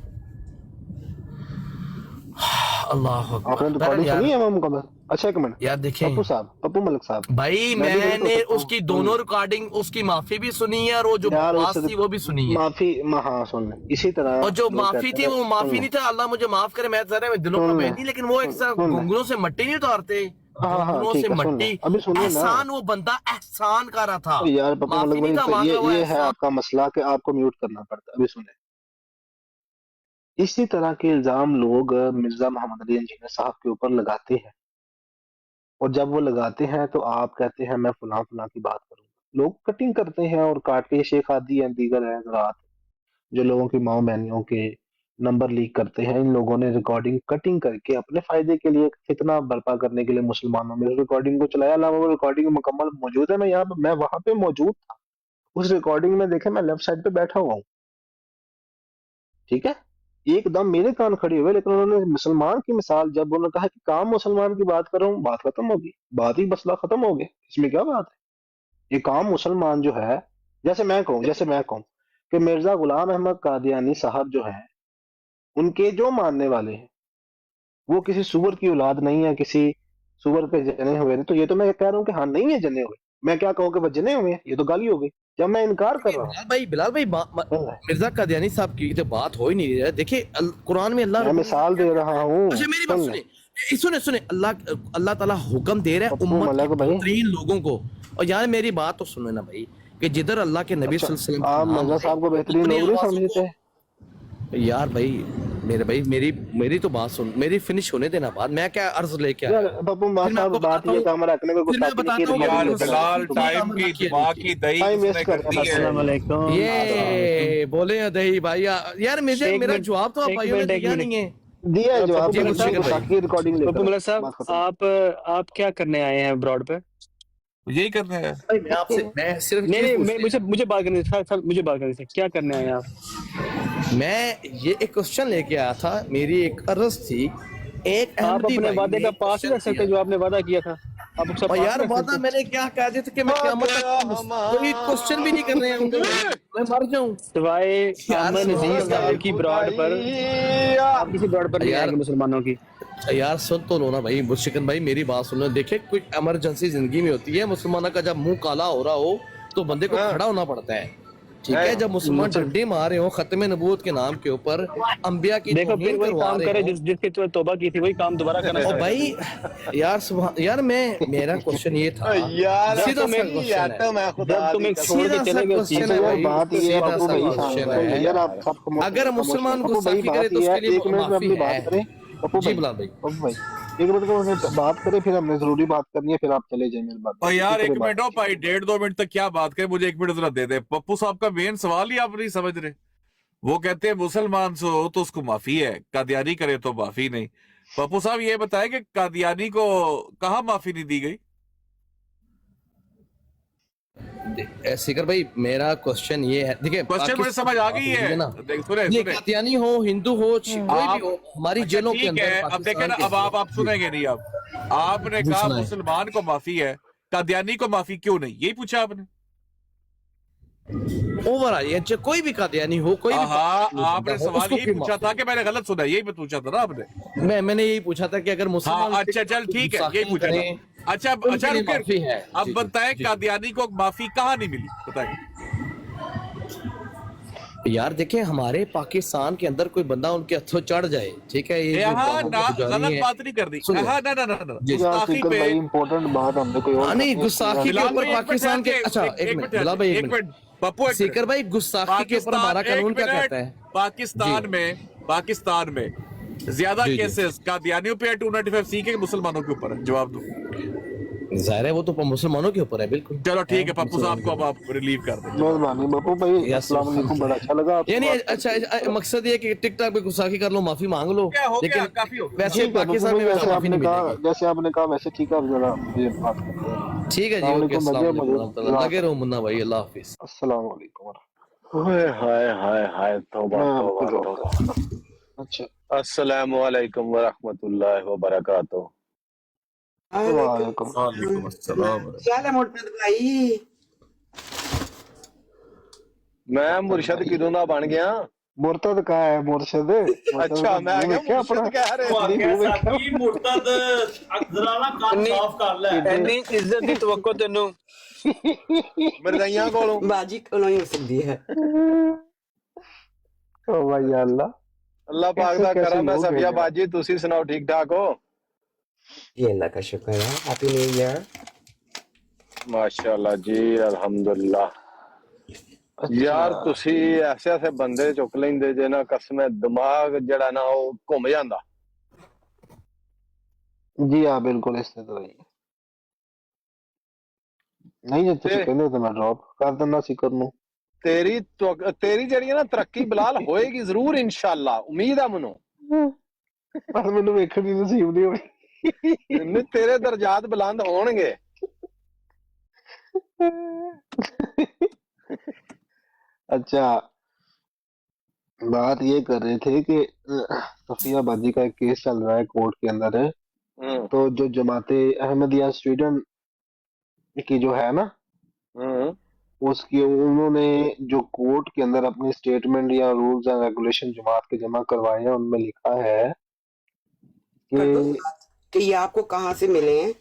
अल्लाह आपने अकबर। रिकॉर्डिंग सुनी है मुकम्मल? अच्छा एक मिनट, यार देखें पप्पू मलिक साहब, भाई, मैं भी नहीं मैंने तो उसकी दोनों रिकॉर्डिंग, उसकी माफी भी सुनी है और वो जो यार बकवास उस थी वो भी सुनी है। माफी हाँ सुन ले, इसी तरह और जो लोग माफी कहते थी हैं, वो माफी सुन नहीं ले, था, अल्लाह मुझे माफ करे, मैं जरा मैं दिलों का सुन ले, बहनी, लेकिन वो एक सुन ले, घुंघरूं से मट्टी नहीं उतारते, हाँ घुंघरूं से ठीक है, सुन ले, मट्टी। अभी सुनिए ना। एहसान, वो बंदा एहसान कर रहा था, तो यार पप्पू माफी मलिक नहीं था भाई, मांगा हुआ ये है एहसान। आपका मसला कि आपको म्यूट करना पड़ता है। अभी सुने, इसी तरह के इल्जाम लोग मिर्जा मोहम्मद अली इंजीनियर साहब के ऊपर लगाते हैं, और जब वो लगाते हैं तो आप कहते हैं मैं फलां फलां की बात करूंगा। लोग कटिंग करते हैं और काट के, शेख हादी हैं, दीगर हैं हजरात जो लोगों की माओ बहनियों के नंबर लीक करते हैं, इन लोगों ने रिकॉर्डिंग कटिंग करके अपने फायदे के लिए, फितना बर्पा करने के लिए मुसलमानों में रिकॉर्डिंग को चलाया। अलावा वो रिकॉर्डिंग मुकम्मल मौजूद है, मैं वहां पे मौजूद था उस रिकॉर्डिंग में, देखे मैं लेफ्ट साइड पे बैठा हुआ हूँ, ठीक है, एकदम मेरे कान खड़े हुए। लेकिन उन्होंने मुसलमान की मिसाल, जब उन्होंने कहा कि काम मुसलमान की बात कर रहा हूँ, बात खत्म होगी, बात ही मसला खत्म हो गया, इसमें क्या बात है? ये काम मुसलमान जो है, जैसे मैं कहूँ कि मिर्जा गुलाम अहमद कादियानी साहब जो है, उनके जो मानने वाले हैं वो किसी सुअर की औलाद नहीं है, किसी सुअर के जने हुए नहीं, तो ये तो मैं कह रहा हूँ कि हाँ नहीं है जने हुए, मैं क्या कहूँ कि वो जने हुए हैं, ये तो गाली हो गई जब मैं इनकार कर रहा हूँ। बिलाल भाई मिर्जा कादियानी साहब की तो बात हो ही नहीं रही है। देखिए कुरान में अल्लाह मैं मिसाल दे रहा हूँ, अच्छा मेरी बात सुन ले। सुने अल्लाह ताला हुक्म दे रहा है पप्पू उम्मत मलिक के भाई, बेहतरीन लोगों को। और यार मेरी बात तो सुनो ना भाई, कि जिधर अल्लाह के नबी अच्छा, सल्लल्लाहु अलैहि वसल्लम आप का नाम मिर्जा हो, साहब को बेहतरीन अपनी लोग नहीं आवाज़ों को- समझते? यार भाई मेरी तो बात सुन, मेरी फिनिश होने देना बात, मैं क्या अर्ज लेके आया। यार पप्पू फिर मैं साहब, आपको बात बताता ये हूँ, काम रखने को फिर मैं गुस्ताखी बताता हूँ की यार रिकॉर्डिंग बिलाल टाइम की दिमाग की दही टाइम किसने वेस्ट कर कर दी है? अस्सलाम वालेकुम। ये बोले दही भाई यार मुझे एक मेरा मिनट, जवाब तो आप एक भाइयों ने मिनट, एक दिया मिनट। नहीं है। दिया है जवाब, पप्पू मलिक साहब, गुस्ताखी की रिकॉर्डिंग पप्पू लेकर मलिक साहब, बात खत्म। आप क्या करने आए हैं ब्रॉड पे? यही करना है। भाई मैं सिर्फ नहीं चीज़ नहीं, पूछनी है। मुझे बात करनी थी सर, मुझे बात करनी थी, क्या करने आए हैं आप? मैं ये एक क्वेश्चन लेके आया था, मेरी एक अर्ज थी। एक आप अहमदी अपने भाई वादे ने का एक पास नहीं क्वेश्चन रख सकते किया। जो आपने वादा किया था, आप उसका और पास यार नहीं रख वादा सकते? मैंने क्या कह दिया था कि मैं क़यामत तक कोई क्वेश्चन भी नहीं कर रहे होंगे, मैं मर जाऊं। सिवाय यार अमन सुनो जी ना, की ब्रॉड पर, आप किसी ब्रॉड पर नहीं यार- आएंगे मुसलमानों की। यार सुन तो लो ना भाई, मुशिकन भाई मेरी बात सुनो। देखिए कोई इमरजेंसी जिंदगी में होती है, मुसलमानों का जब मुंह काला हो रहा हो तो बंदे को खड़ा होना पड़ता है, ठीक है। जब मुसलमान डंडे मार रहे हो खत्म नबूवत के नाम के ऊपर, अंबिया की देखो फिर तौहीन वही करवा काम रहे करे हो। जिसकी तो तौबा की थी, वही काम दोबारा करना और चाहिए। भाई यार मेरा क्वेश्चन ये था, यार सीधा सा मेरी क्वेश्चन आता है, मैं खुदा जब तुम एक छोड़ सीधा के सा चले गए उस चीज क्वेश्चन है को, भाई, बात ये है सीधा पप्पू सा भाई, क्वेश्चन हाँ, है। यार आप सब अगर मुसलमान पप्पू भाई गुस्ताखी करे बात तो ये है, उसके लिए एक मिनट में माफी अपनी है। बात करें पप्पू जी भाई, बिलाल भाई, पप्पू भाई एक मिनट को मुझे बात करें, फिर हमने जरूरी बात करनी है, फिर आप चले जाए मेरी बात। और यार एक मिनट हो भाई, 1.5-2 मिनट तक क्या बात करें, मुझे 1 मिनट जरा दे दे। पप्पू साहब का मेन सवाल ही आप नहीं समझ रहे। वो कहते हैं मुसलमान से हो तो उसको माफी है, कादियानी करे तो माफी नहीं। पप्पू साहब ये बताए कि कादियानी को कहाँ माफी नहीं दी गई? सिकर भाई मेरा क्वेश्चन ये है, देखिए क्वेश्चन मुझे समझ आ गई है ना, देख, सुने ये सुने कादियानी हो, हिंदू हो, कोई भी हो, हमारी अच्छा जेलों के ठीक अंदर है, अब देखे ना, अब आप सुनेंगे नहीं। अब आपने जी, कहा सुनाए। मुसलमान को माफी है, कादियानी को माफी क्यों नहीं, यही पूछा आपने? ओवर आई है, कोई भी कादियानी हो, कोई भी हाँ, आपने सवाल उसको यही क्यों पूछा माफी? था कि मैंने गलत सुना, यही पूछा था ना आपने? मैंने यही पूछा था कि अगर मुसलमान हाँ अच्छा चल ठीक है, यही पूछा था। अच्छा अच्छा लिए रुकिए, माफी है। अब जी, बताए जी। कादियानी को माफी कहाँ नहीं मिली, बताए। यार देखें, हमारे पाकिस्तान के अंदर कोई बंदा उनके हथों चढ़ जाए, ठीक है, ये जो यहाँ बाहों ना की गुजारी गलत है। बात नहीं कर दी। सुनिए। हाँ ना ना ना ना जी, गुस्ताखी पे इम्पोर्टेंट बात हमने कोई और नहीं, गुस्ताखी के बिलाल ऊपर भाई, एक मिनट पाकिस्तान के, ठहर के, अच्छा एक मिनट बिलाल भाई, एक मिनट पप्पू, एक सीकर भाई, गुस्ताखी के ऊपर हमारा कानून क्या कहता है? पाकिस्तान में ज्यादा जी, जी। केसेस कादियानियों पे 295 सी के मुसलमानों के ऊपर है, जवाब दो। जाहिर है वो तो मुसलमानों के ऊपर है, बिल्कुल चलो ठीक है है पप्पू साहब को अब मुसलमान आप रिलीव कर दें। मेहरबानी बापू भाई, अस्सलाम वालेकुम, बड़ा अच्छा लगा आपसे यानी बात अच्छा करके। मकसद ये है कि टिकटॉक पे गुस्ताखी कर लो, माफी मांग लो, हो गया लेकिन काफी हो गया। वैसे ठीक है बापू पाकिस्तान भाई, में वैसे माफी नहीं मिलेगी। जैसे आपने कहा वैसे ठीक है, अब जरा मुझे बात करते हैं। ठीक है जी, अस्सलाम ओके, वालेकुम, अस्सलाम मजे वालेकुम मुझे रहमतुल्लाह, लगे रहो मुन्ना भाई, अल्लाह हाफिज। अस्सलाम वालेकुम। ओए हाय हाय हाय, तौबा मैं तौबा आपको ड्रॉप तौबा। करता हूँ। अच्छा, अस्सलामु अलैकुम व रहमतुल्लाहि व बरकातुहू। वालेकुम वालेकुम अस्सलाम। क्या है मुर्तद भाई? मैं मुर्शद किदों दा बन गया। मुर्तद कहा है मुर्शद? अच्छा, का मैं मुंह क्या देखा अपना? मुर्शद कह रहे ਉਹ थे। नहीं, ਆਖਿਆ मुंह देखा ਸਾਕੀ ਮੁਰਤਦ ਅਕਦਰਾਂ ਨਾ ਕੰਨ ਇੰਨੀ ਸਾਫ਼ ਕਰ ਲੈ। किडे ਇੰਨੀ ਇੱਜ਼ਤ ਦੀ ਤਵੱਕੋ ਤੈਨੂੰ मरदाइयां कोलों। बाजी को नहीं हो सकती है। ओ भाई अल्लाह, अल्लाह पाक कैसे दा कैसे करम है। लोग सफिया हैं। बाजी, तुसी सुनाओ, ठीक ठाक हो? ये अल्लाह का शुक्र है। Happy new year. माशाल्लाह जी, अल्हम्दुलिल्लाह। अच्छा यार तुसी ऐसे ऐसे बंदे चुक लेंदे जे ना, कसम है दिमाग जड़ा ना वो घुम जांदा। जी हाँ, बिल्कुल इस तरह ही है। नहीं जे तुसी ते कहंदे तो मैं ड्रॉप कर देना सी करनू। तेरी जड़ी है ना तरक्की बिलाल होएगी जरूर इंशाल्लाह, उम्मीद है मनो। पर मैनू वेखण दी नसीब नहीं होनी। तेरे दर्जात बुलंद होणगे। अच्छा, बात ये कर रहे थे कि सफिया बाजी का एक केस चल रहा है कोर्ट के अंदर है। हम्म तो जो जमाते अहमदिया स्वीडन की जो है ना, हम्म उसकी उन्होंने जो कोर्ट के अंदर अपनी स्टेटमेंट या रूल्स एंड रेगुलेशन जमात के जमा करवाए हैं, उनमें लिखा है कर दो कि बात कि ये आपको कहाँ से मिले हैं,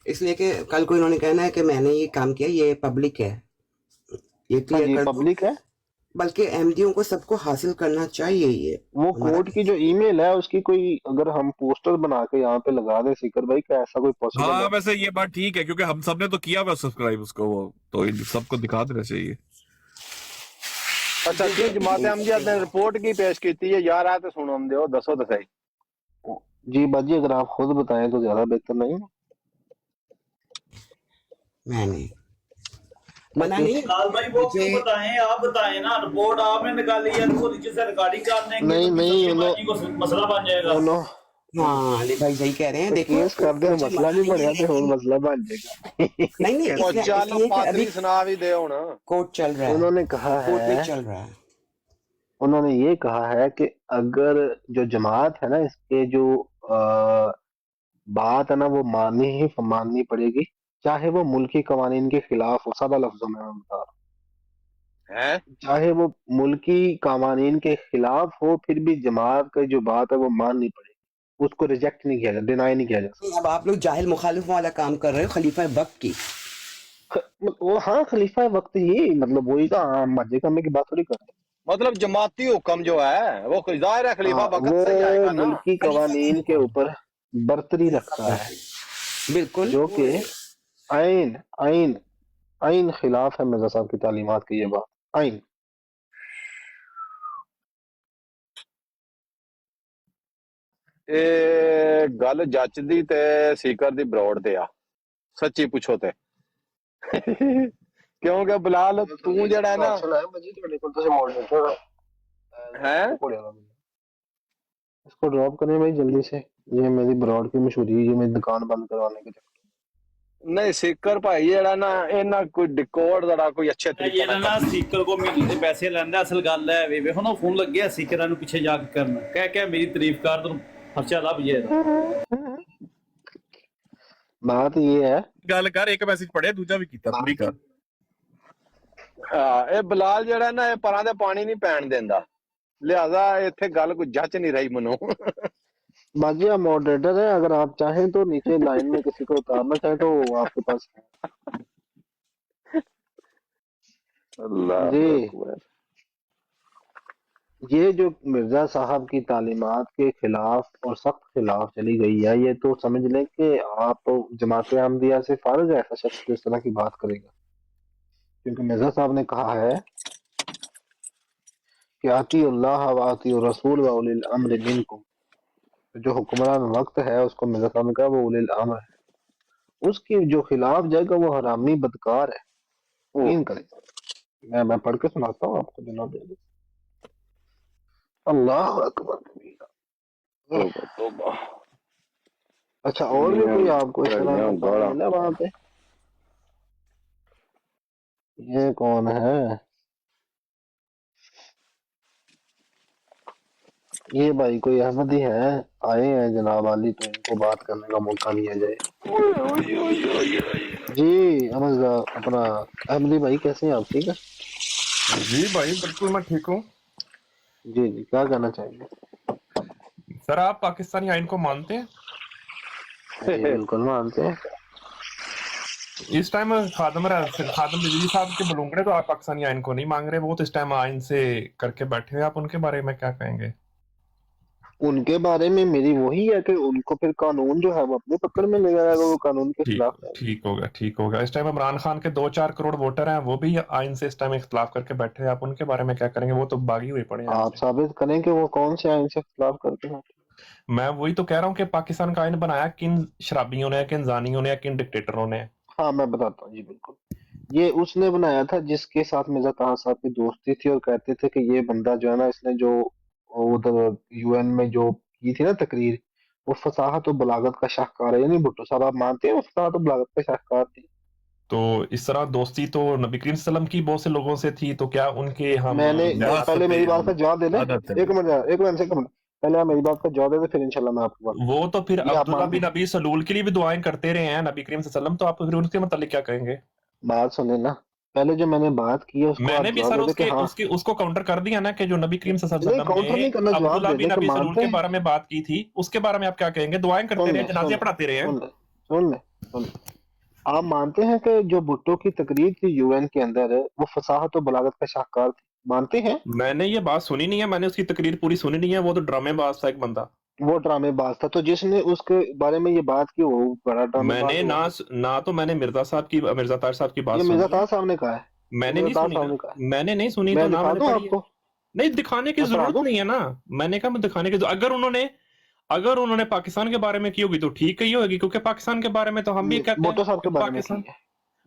इसलिए कि कल को इन्होंने कहना है कि मैंने ये काम किया, ये पब्लिक है, ये हाँ क्लियर जी कर दो। पब्लिक है। बल्कि अहमदियों को सबको हासिल करना चाहिए ये वो हमारा। कोर्ट की जो ईमेल है उसकी कोई अगर हम पोस्टर बना के यहाँ पे लगा दें सिकर भाई, क्या ऐसा कोई पॉसिबल हाँ है? वैसे ये बात ठीक है क्योंकि हम सबने तो किया हुआ सब्सक्राइब उसको, वो तो इन सबको दिखा देना चाहिए। अच्छा की जमात अहमदिया ने रिपोर्ट की पेश की है यार, आ तो सुनो हम दो, दसो तो सही। जी बाजी, अगर आप खुद बताएं तो ज्यादा बेहतर नहीं? मैंने मना ओके। नहीं लाल भाई वो क्यों मुझे बताएं, आप बताएं ना। रिपोर्ट आपने निकाली है, उसको नीचे से रिकॉर्डिंग कर देंगे नहीं तो नहीं, सफिया बाजी को मसला बन जाएगा। उन्होंने हाँ अली भाई सही कह रहे हैं। तो देखो केस कर दे, मुझे मसला मना नहीं नहीं है, बढ़िया तो और लेकिन मसला बन जाएगा। नहीं ओ इसलिए चल इसलिए कि अभी पादरी सुना भी दे हुन। कोर्ट चल रहा है, उन्होंने कहा कोर्ट में है, चल रहा है। उन्होंने ये कहा है कि अगर जो जमात है ना, इसके जो बात है ना, वो माननी पड़ेगी, चाहे वो मुल्की कवानीन के खिलाफ हो। सादा लफ्जों में मैं बता रहा हैं? हूँ, चाहे वो मुल्की कवानीन के खिलाफ हो, फिर भी जमात की जो बात है वो माननी पड़ेगी, उसको रिजेक्ट नहीं किया जा, डिनाई नहीं किया जा सकता। अब आप लोग जाहिल मुखालिफों वाला काम कर रहे हो खलीफा वक्त की। वो हाँ, खलीफा वक्त ही मतलब वही का मजे करने की बात थोड़ी कर रहे मतलब जमाती हुक्म जो है वो जाहिर है हैं। खलीफा हाँ, वक्त से ही आएगा वो ना। मुल्की खलीफा का कवानीन के हुक्म, ऊपर बरतरी खलीफा रखता है, बरतरी, बिल्कुल। जो कि आइन आइन आइन खिलाफ है मिर्जा साहब की तालीमात की ये बात। आइन ਇਹ ਗੱਲ ਜੱਚਦੀ ਤੇ ਸੀਕਰ ਦੀ ਬਰੋਡ ਤੇ ਆ, ਸੱਚੀ ਪੁੱਛੋ ਤੇ। ਕਿਉਂਕਿ ਬਿਲਾਲ ਤੂੰ ਜਿਹੜਾ ਹੈ ਨਾ है। इसको ड्रॉप करें भाई जल्दी से, ये मेरी ब्रॉड की मशहूरी, ये मेरी दुकान बंद करवाने के चक्कर। नहीं सीकर भाई ਜਿਹੜਾ ਨਾ ਇਹਨਾਂ ਕੋਈ ਡਿਕੋਡ ਦਾ ਕੋਈ ਅੱਛੇ ਤਰੀਕੇ ਜਿਹੜਾ ਨਾ ਸੀਕਰ ਕੋ ਮਹੀਨੇ ਦੇ ਪੈਸੇ ਲੈਂਦਾ, ਅਸਲ ਗੱਲ ਹੈ ਵੇਖੋ ਨਾ ਫੋਨ ਲੱਗਿਆ ਸੀਕਰਾਂ ਨੂੰ ਪਿੱਛੇ ਜਾ ਕੇ ਕਰਨ, ਕਹਿ ਮੇਰੀ ਤਾਰੀਫ ਕਰ, ਤੈਨੂੰ ਖਰਚਾ ਲੱਭ ਜਾਏਗਾ। बात ये है, ਗੱਲ ਕਰ, ਇੱਕ ਮੈਸੇਜ ਪੜਿਆ ਦੂਜਾ ਵੀ ਕੀਤਾ, ਪੂਰੀ ਕਰ। ਇਹ ਬਿਲਾਲ ਜਿਹੜਾ ਨਾ ਇਹ ਪਰਾਂ ਦੇ ਪਾਣੀ ਨਹੀਂ ਪੈਣ ਦਿੰਦਾ, लिहाजा ਇੱਥੇ ਗੱਲ ਕੋਈ ਜੱਚ ਨਹੀਂ ਰਹੀ ਮੈਨੂੰ। बाजी आप मॉडरेटर है, अगर आप चाहें तो नीचे लाइन में किसी को उतारना चाहे तो आपके पास है। अल्लाह जी, अकबर। ये जो मिर्जा साहब की तालीमात के खिलाफ और सख्त खिलाफ चली गई है, ये तो समझ लें कि आप जमात अहमदिया से फारिग है ऐसा शख्स जो इस तरह की बात करेगा, क्योंकि मिर्जा साहब ने कहा है कि आती अल्लाह व आती रसूल व उलिल अम्र मिनकुम। जो हुक्मरान वक्त है उसको मिर्जा साहब ने कहा वो उलिल अम्र है, उसकी जो खिलाफ जाएगा वो हरामी बदकार है, यकीन करें। मैं पढ़ के सुनाता हूँ आपको जनाब। अल्लाह अकबर कबीरा। तौबा तौबा। अच्छा, और भी कोई आपको इस तरह का काम मिला वहां पे? ये कौन है? ये भाई कोई अहमदी है, आए हैं जनाब वाली, तो इनको बात करने का मौका दिया जाए। जी अपना अहमदी भाई, कैसे हैं आप? ठीक है जी भाई, बिल्कुल मैं ठीक हूँ। जी जी, क्या कहना चाहेंगे? सर, आप पाकिस्तानी आइन को मानते हैं? जी बिल्कुल मानते हैं। इस टाइम खादम रिजवी साहब के बलूंगड़े तो आप पाकिस्तानी आइन को नहीं मांग रहे, वो तो इस टाइम आइन से करके बैठे हुए, आप उनके बारे में क्या कहेंगे? उनके बारे में मेरी वही है कि उनको फिर कानून जो है वो अपनी पकड़ में ले जाएगा, वो कानून के खिलाफ है। ठीक होगा। इस टाइम इमरान खान के 2-4 करोड़ वोटर हैं, वो भी आइन से इस टाइम इख्तिलाफ करके बैठे हैं, आप उनके बारे में क्या करेंगे? वो तो बागी हुए पड़े हैं। आप साबित करें कि वो कौन से आइन से इख्तिलाफ करते हैं। मैं वही तो कह रहा हूँ कि पाकिस्तान का आइन बनाया किन शराबियों ने, किन जानियों ने, किन डिक्टेटरों ने? हाँ मैं बताता हूँ जी, बिल्कुल। ये उसने बनाया था जिसके साथ मिर्जा ताहा साहब की दोस्ती थी, और कहते थे कि ये बंदा जो है ना, इसने जो उधर यूएन में जो की थी ना तकरीर, वो फसाहत और बलागत का शाहकार है। यानी भुट्टो साहब, आप मानते हैं वो फसाहत और बलागत का शाहकार थी? तो इस तरह दोस्ती तो नबी करीम सल्लल्लाहु अलैहि वसल्लम की बहुत से लोगों से थी, तो क्या उनके हम मैंने पहले मेरी बात का जवाब दे दें, एक मिनट पहले आप मेरी बात का जवाब दे दें, फिर इंशाल्लाह मैं आपको बात। वो तो फिर अब्दुल्ला बिन अबी सलूल के लिए भी दुआएं करते रहे हैं नबी करीम सल्लल्लाहु अलैहि वसल्लम, तो आप फिर उनके मतलब क्या कहेंगे? बात सुने ना, पहले जो मैंने बात की है उसको मैंने भी सर उसको काउंटर कर दिया ना कि जो नबी करीम सल्लल्लाहु अलैहि वसल्लम ने अब्दुल्ला बिन अबी सलूल के बारे में बात की थी, उसके बारे में आप क्या कहेंगे? दुआएं करते रहे, जनाजे पढ़ाते रहे हैं। सुन ले, आप मानते हैं कि जो भुट्टो की तकरीर थी यूएन के अंदर, वो फसाहत और बलागत का शाहकार थी? मानते हैं? मैंने ये बात सुनी नहीं है, मैंने उसकी तकरीर पूरी सुनी नहीं है, वो तो ड्रामेबाज था एक बंदा। वो ड्रामेबाज था, तो जिसने उसके बारे में ये बात की वो बड़ा ड्रामेबाज। मैंने ना तो मैंने मिर्जा ताहिर साहब की बात ये मिर्जा ताहिर साहब ने कहा है, मैंने नहीं सुनी, तो ना मैंने पढ़ी है। नहीं, दिखाने की जरूरत नहीं है ना, मैंने कहा मैं दिखाने की, अगर उन्होंने पाकिस्तान के बारे में की होगी तो ठीक ही होगी, क्योंकि पाकिस्तान के बारे में तो हम भी कहते हैं। भुट्टो साहब के बारे में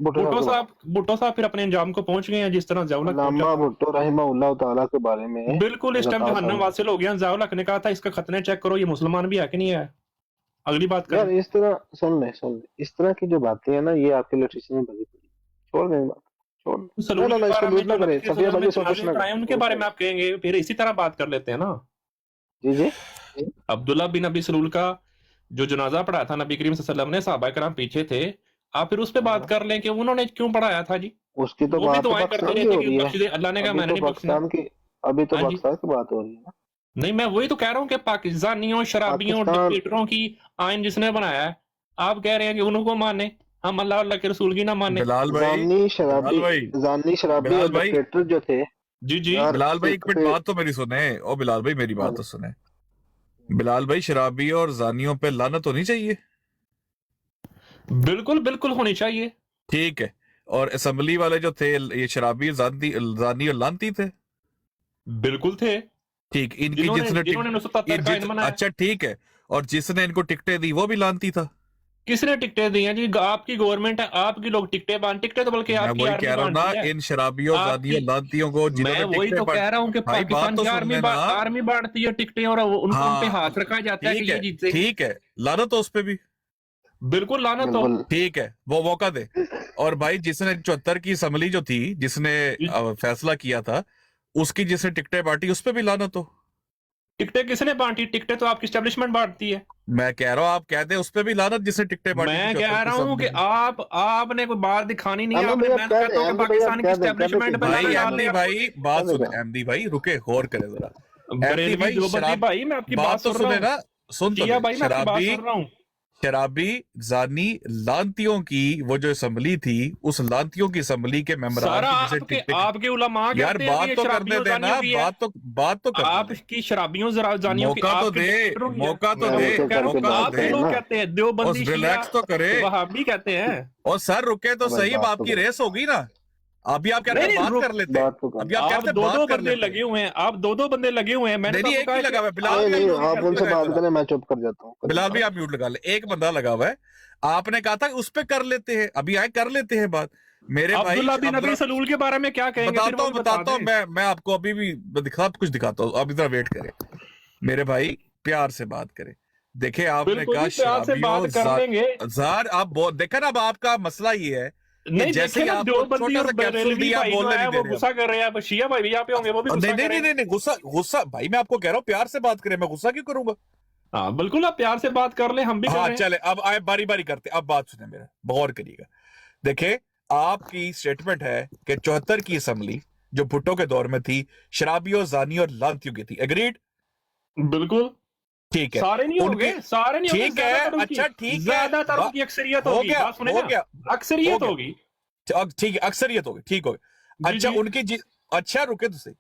भुट्टो साहब फिर अपने अंजाम को पहुंच गए हैं, जिस तरह अल्लामा भुट्टो रहमहुल्लाह ताला के बारे में बिल्कुल इस टाइम जहन्नम वासिल हो गया। ज़िया-उल-हक ने कहा था इसका खतने चेक करो, ये मुसलमान भी है कि नहीं है। अगली बात कर, इस तरह सुन ले, इस तरह की जो बातें हैं ना, ये आपके लिटरेचर में भरी पड़ी। छोड़ दें बात, छोड़। उनके बारे में आप कहेंगे, फिर इसी तरह बात कर लेते हैं ना। जी अब्दुल्ला बिन अबी सलूल का जो जनाजा पढ़ाया था नबी करीम सल्लल्लाहु अलैहि वसल्लम ने, सहाबा कराम पीछे थे, आप फिर उस पे बात कर लें कि उन्होंने क्यों पढ़ाया था जी। उसकी तो बात दुआएं करते रहते कि बख्श दे, अल्लाह ने कहा मैंने नहीं बख्शना। अभी तो पाकिस्तान की बात हो रही है ना। नहीं, मैं वही तो कह रहा हूँ कि पाकिस्तानियों, शराबियों, डिक्टेटरों की आइन जिसने बनाया है, आप कह रहे हैं कि उनको माने, हम अल्लाह के रसूल की ना माने। बिलाल भाई, जानी शराबी और डिक्टेटर जो थे। जी बिलाल भाई, एक मिनट बात तो मेरी सुने। ओ बिलाल भाई, मेरी बात तो सुने। बिलाल भाई, शराबी और जानियों पे लानत होनी चाहिए? बिल्कुल होनी चाहिए। ठीक है, और असेंबली वाले जो थे, ये शराबी, जानी और लानती थे? बिल्कुल थे। ठीक, इनकी जिसने अच्छा ठीक है, और जिसने इनको टिकटें दी वो भी लानती था? किसने टिकटें दी हैं जी? आपकी गवर्नमेंट है, आपकी लोग टिकटें तो बल्कि आपकी आर्मी कह रहा हूं ना, इन शराबियों, जानियों, लानतियों को मैं वही तो कह रहा हूं कि पाकिस्तान की आर्मी बांटती है टिकटें, और उन पे हाथ रखा जाता है कि ये जीते। ठीक है, लानत तो उस पे भी, बिल्कुल लानत तो ठीक है, वो मौका दे। और भाई जिसने 74 की असेंबली जो थी, जिसने फैसला किया था, उसकी जिसने टिकटें बांटी, उस पे भी लानत हो। टिकटें किसने बांटी? टिकटें तो आपकी एस्टेब्लिशमेंट बांटती है। मैं कह रहा हूँ, आप कहते हैं उस पे भी लानत जिसने टिकटें बांटी। मैं कह रहा हूँ कि आपने कोई बात दिखानी नहीं है, आपने, मैं कहता हूं कि पाकिस्तान की एस्टेब्लिशमेंट पे भाई बात सुने, एमडी भाई रुके, गौर करें जरा। भाई मैं आपकी बात तो सुने ना, सुन तो भाई, शराबी, जानी, लानतियों की वो जो असेंबली थी, उस लानतियों की असेंबली के मेंबरान आपके उलमा यार बात तो करने देना, बात तो आपकी शराबियों, जानियों की मौका तो दे, लोग कहते हैं देवबंदी, रिलैक्स तो करे, वहाबी कहते हैं। और सर रुके तो सही, आपकी रेस होगी ना, अभी आप कह रहे हैं बात कर लेते हैं, अभी आप कह आप रहे हैं दो बात दो कर बंदे लेते हैं। लगे हुए हैं, आप दो बंदे लगे हुए हैं, मैंने नहीं तो एक आपको ही कहा लगा हुआ है, बिलाल नहीं भी नहीं, आप आप उनसे बात करें, मैं चुप कर जाता हूँ। बिलाल भी आप म्यूट लगा ले, एक बंदा लगा हुआ है, आपने कहा था उस पे कर लेते हैं, अभी आए कर लेते हैं बात। मेरे भाई अब्दुल्ला बिन अबी सलूल के बारे में क्या कहेंगे? फिर वो भी बता बताता हूँ दें। मैं आपको अभी भी कुछ दिखाता हूँ, अभी जरा वेट करें मेरे भाई, प्यार से बात करें। देखे आपने बिल्कुल कहा जी, प्यार से बात कर लेंगे। जार आप बहुत देखा ना, अब आपका मसला ये है कि नहीं जैसे देखे ही ना, आपको देवबंदी छोटा और सा कैप्सूल बरेलवी दिया, भाई जो बोलने है नहीं दे वो रहे गुस्सा कर रहे हैं। अब शिया भाई भी यहाँ पे होंगे, वो भी गुस्सा नहीं नहीं करें। नहीं, गुस्सा भाई, मैं आपको कह रहा हूँ प्यार से बात करें, मैं गुस्सा क्यों करूंगा? हाँ बिल्कुल, आप प्यार से बात कर ले, हम भी कर हाँ रहे हैं। चले, अब आए बारी बारी करते, अब बात सुने मेरा, गौर करिएगा। देखे आपकी स्टेटमेंट है कि 74 की असेंबली जो भुट्टो के दौर में थी, शराबियों, जानी और लांतियों की थी। एग्रीड? बिल्कुल ठीक है, सारे नहीं उनकी होंगे, सारे नहीं होंगे, ठीक है, ज्यादातर उनकी, अच्छा ठीक है, ज्यादातर उनकी अक्सरियत हो होगी। गया, बात सुने हो ना, गया, अक्सरियत हो होगी। ठीक है, अक्सरियत होगी, ठीक होगी। जी अच्छा जी। उनकी अच्छा रुके तो सही,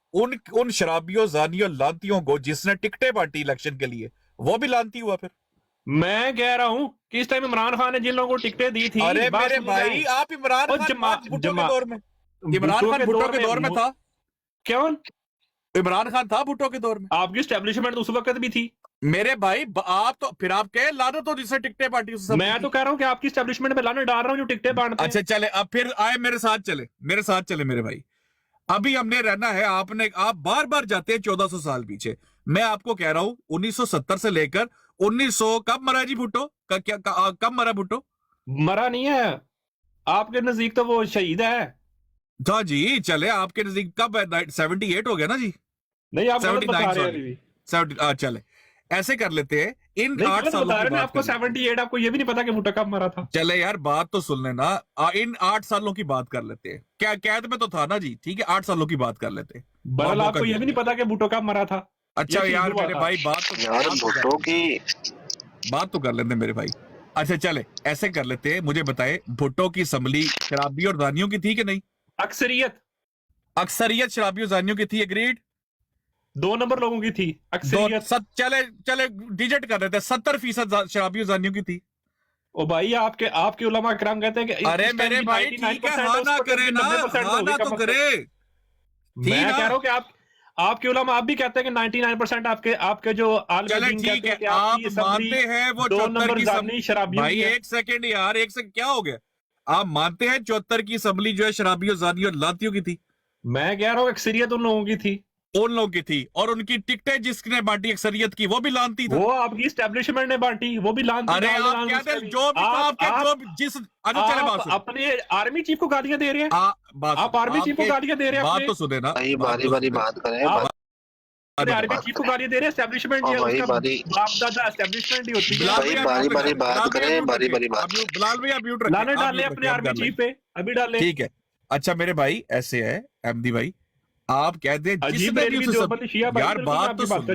उन शराबियों, जानियों, लांतियों को जिसने टिकटें बांटी इलेक्शन के लिए, वो भी लांती हुआ फिर। मैं कह रहा हूँ कि इस टाइम इमरान खान ने जिन लोगों को टिकटें दी थी, अरे बात मेरे सुन भाई, रहे हैं। आप इमरान और खान भुट्टो के दौर में, इमरान खान भुट्टो के दौर में था। कौन? इमरान खान था भुट्टो के दौर में। आपकी स्टैब्लिशमेंट उस वक्त भी थी। मेरे भाई आप तो फिर आप कहे लानत हो जिससे टिकटें बांटी उससे। मैं तो कह रहा हूँ कि आपकी स्टैब्लिशमेंट में लानत डाल रहा हूँ जो टिकटें बांटते हैं। अच्छा चले, अब फिर आए मेरे साथ चले मेरे भाई। अभी हमने रहना है, आप बार बार जाते हैं 1400 साल पीछे। मैं आपको कह रहा हूं 1970 से लेकर 1900, कब मरा जी भुट्टो? कब मरा भुट्टो? मरा नहीं है, आपके नजदीक तो वो शहीद है। हाँ जी, चले आपके नजदीक कब है? 78 हो गया ना जी? नहीं आप गलत बता रहे हैं। 70 चले, ऐसे कर लेते हैं इन 8 सालों की बात आपको 78, आपको ये भी नहीं पता कि भुट्टो कब मरा था। चले यार, बात तो सुन लेना। इन 8 सालों की बात कर लेते हैं, क्या कैद में तो था ना जी? ठीक है, 8 सालों की बात कर लेते हैं। बहरहाल आपको ये भी नहीं पता कि भुट्टो कब मरा था। अच्छा यार मेरे भाई, बात तो कर लेते मेरे भाई। अच्छा चले, ऐसे कर लेते हैं, मुझे बताए भुट्टो की असेंबली शराबी और दानियों की थी कि नहीं? अक्सरियत शराबियों जानियों की थी। एग्रीड? 2 नंबर लोगों की थी अक्सरियत। चले डिजिट कर देते हैं, 70% शराबियों जानियों की थी। ओ भाई, आपके उलमा किराम कहते हैं कि अरे मेरे भाई ठीक है, हाँ ना करे ना, हाँ ना तो करे। मैं कह रहा हूँ कि आपके उलमा आप भी कहते हैं कि 99% आपके जो चले ठीक है, आप मानते हैं वो 2 74 नंबर की जानी शराबियों भाई, एक सेकंड यार, एक सेकंड, क्या हो गया? आप मानते हैं 74 की असेंबली जो है शराबियों, जानियों और लातियों की थी? मैं कह रहा हूँ अक्सरियत उन लोगों की थी, उन लोगों की थी, और उनकी टिकटें जिसने बांटी अक्सरियत की, वो भी लानती था। वो आपकी एस्टेब्लिशमेंट ने बांटी, वो भी लानती। अरे आप कहते हैं जो भी आपके जो जिस, अच्छा चले बात सुन, अपने आर्मी चीफ को गालियां दे रहे हैं। आप आर्मी चीफ को गालियां दे रहे हैं। बात तो सुने ना, बारी बारी बात करें। आर्मी चीफ को गालियां दे रहे हैं। एस्टेब्लिशमेंट ये उसका बाप दादा एस्टेब्लिशमेंट ही होती है। बारी बात करें, बारी बात। बिलाल भैया म्यूट रखें, लाने डाले अपने आर्मी चीफ पे, अभी डाले। ठीक है। अच्छा मेरे भाई, ऐसे है अहमदी भाई, आप कहते हैं जिसने भी उसे सब, यार बात तो सुन,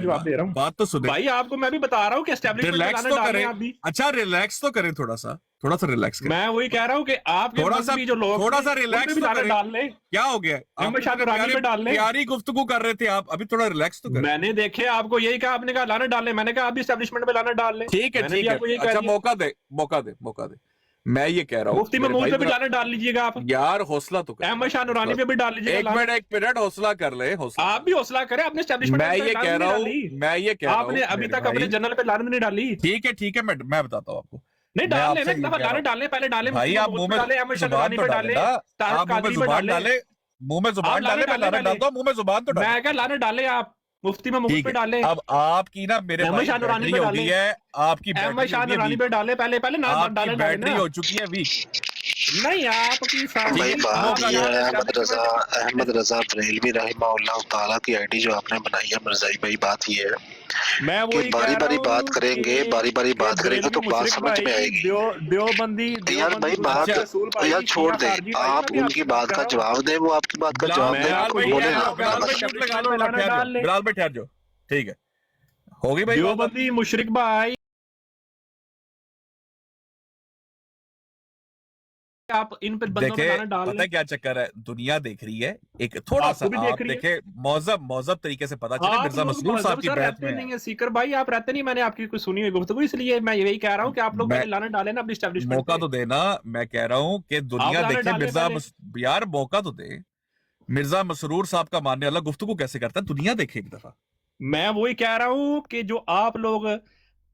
बात तो सुने भाई, आपको मैं भी बता रहा हूँ कि एस्टेब्लिशमेंट रिलैक्स तो करें। अच्छा रिलैक्स तो करें, थोड़ा सा रिलैक्स करें। मैं वही कह रहा हूँ कि आपके थोड़ा सा रिलैक्स तो करें। डाल ले। क्या हो गया? प्यारी गुफ्तगू कर रहे थे आप, अभी थोड़ा रिलैक्स तो करें। मैंने देखे आपको यही कहा, आपने कहा लाना डाल ले, मैंने कहा आप भी एस्टेब्लिशमेंट पे लाना डाल ले। ठीक है ठीक है, अच्छा मौका दे। मैं ये कह रहा हूँ मुफ्ती महमूद पे भी लाना डाल लीजिएगा आप। यार हौसला तो कर, अहमद शाह नूरानी पे भी डाल लीजिएगा। एक मिनट हौसला कर ले, हौसला आप भी हौसला करें। अपने एस्टेब्लिशमेंट मैं ये कह रहा हूँ आपने अभी तक अपने जनरल पे लानत नहीं डाली। ठीक है, मैं बताता हूँ आपको। नहीं डाल ले, लाने डालने पहले डाले भाई, आप मुंह में जुबान तो डाले, आप मुंह में जुबान डाले, मुंह में जुबान डाले, मैं लाने डालता हूँ, मुंह में जुबान तो डाले। मैं क्या लाने डाले आप मुफ्ती में मुफ्त पे डाले। अब आपकी ना मेरे भाई बैटरी हो गई है, आपकी अहमद शाह नूरानी पे डाले, पहले ना डाले, बैटरी हो चुकी है वीक। नहीं आपकी भाई बात ये है, अहमद रजा बरेलवी रहमहुल्लाह ताला की आईडी जो आपने बनाई है मिर्जाई भाई, बात ये है कि बारी बारी बात करेंगे तो बात समझ में आएगी। देवबंदी यार भाई बात यार छोड़ दे, आप उनकी बात का जवाब दे, वो आपकी बात का जवाब दे, बोले बिलाल भाई ठहर जाओ, ठीक है, हो गई भाई देवबंदी मुशरिक भाई। आप इन पे बंदों पे देखे लानत डाल पता रहे है हैं। क्या चक्कर है, दुनिया देख रही है, एक थोड़ा सा आपको भी देख आप रही है। देखे मौजब तरीके से पता चले आप मिर्जा लोग मसरूर साहब महजब की सर बैत रहते में नहीं है। है सीकर भाई, आप रहते नहीं, मैंने आपकी कोई सुनी हुई गुफ्तगू, इसलिए मैं यही कह रहा हूँ कि आप लोग मैं पहले लानत डालें ना अपनी एस्टेब्लिशमेंट मौका पे। तो देना, मैं कह रहा हूं कि आप दुनिया लानत देखे डालें पहले। यार मौका तो दे। मिर्जा मसरूर साहब का मानने वाला गुफ्तगू कैसे करता है, दुनिया देखे एक दफा, मैं वही कह रहा हूँ कि जो आप लोग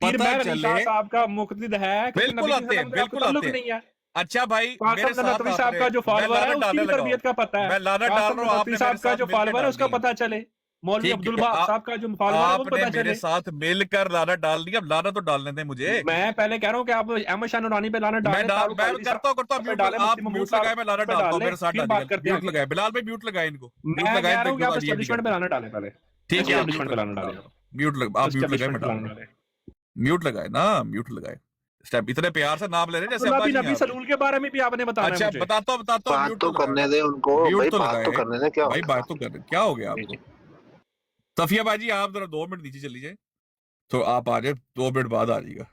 पीर पता महर अली चले। शाह साहब का मुक्तद है, क्योंकि बिल्कुल नबी आते हैं, सल्लल्लाहु अलैहि वसल्लम से आपको बिल्कुल ताल्लुक आते हैं। नहीं है। अच्छा भाई मेरे कासिम साथ नदवी साहब आपने, का जो मैं फॉलोवर है लानत उसकी डालने भी लगा तरबियत का पता है। मैं लानत डाल कासिम रहा हूँ, नदवी आपने साहब मेरे का साथ जो मिलकर फॉलोवर है डाल उसका दी है। पता चले, मौलवी ठीक अब्दुल है, बहा साहब का जो फॉलोवर है वो आपने पता मेरे चले। साथ मिलकर लानत डाल दी, अब लानत तो डालने दें मुझे। मैं पहले कह रहा हूँ कि आप अहमद शाह नूरानी पे लानत डालें, तारुक मैं अलवी करता हूँ साहब पे म्यूट डालें, आप मुफ्ती महमूद म्यूट लगाए, मैं लानत पे डालता डाल हूँ, लें, मेरे साथ फिर डालिएगा, बात करते हैं म्यूट आगे। लगाए, बिलाल भाई म्यूट लगाए इनको, म्यूट मैं लगाए कह रहा हूँ कि देखिए आप वाली एमडी एस्टेब्लिशमेंट पे करते हैं। लानत डालें पहले, ठीक है आप म्यूट एस्टेब्लिशमेंट पे लगाए, लानत मैं डाल डालें, रहा हूँ, आप म्यूट लगाए, मैं एस्टेब्लिशमेंट पे डाल रहा लानत हूँ। डालें। म्यूट लगाए ना, म्यूट लगाए। स्टेप इतने प्यार से नाम ले रहे हैं जैसे अब्दुल्ला अब्बा बिन जी हैं नबी आपके। सलूल के बारे में भी आपने बताना है अच्छा मुझे। बताता हूँ, बात म्यूट तो तो लगाए करने भाई, दे उनको म्यूट भाई, तो बात तो लगाए करने दे, क्या हो भाई, गया? बात तो कर, क्या हो गया जी आपको? जी। सफिया बाजी आप जरा 2 मिनट नीचे चल लीजिए, तो आप आ जाए, 2 मिनट बाद आ जाइएगा।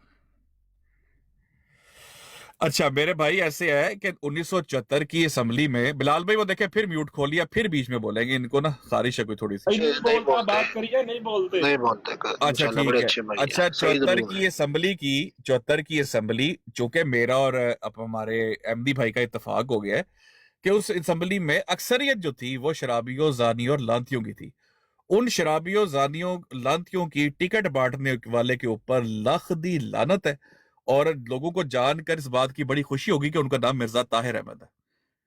अच्छा मेरे भाई ऐसे है कि 1974 की असेंबली में बिलाल भाई वो देखे फिर म्यूट खोल लिया, फिर बीच में बोलेंगे, इनको ना खारिश है कोई थोड़ी सी। नहीं नहीं बोलता, बोलते, बात करिए, नहीं बोलते। नहीं बोलते, अच्छा इंशाल्लाह ठीक बड़े है। अच्छे भाई अच्छा हैं, सही 74 जरूर की है। असेंबली की 74 की असेंबली, चूंकि मेरा और अब हमारे एमडी भाई का इत्तेफाक हो गया है कि उस असेंबली में अक्सरियत जो थी वो शराबियों, जानियों और लांतियों की थी। उन शराबियों, जानियों, लांतियों की टिकट बांटने वाले के ऊपर लाख दी लानत है, और लोगों को जानकर इस बात की बड़ी खुशी होगी कि उनका नाम मिर्जा ताहिर अहमद है।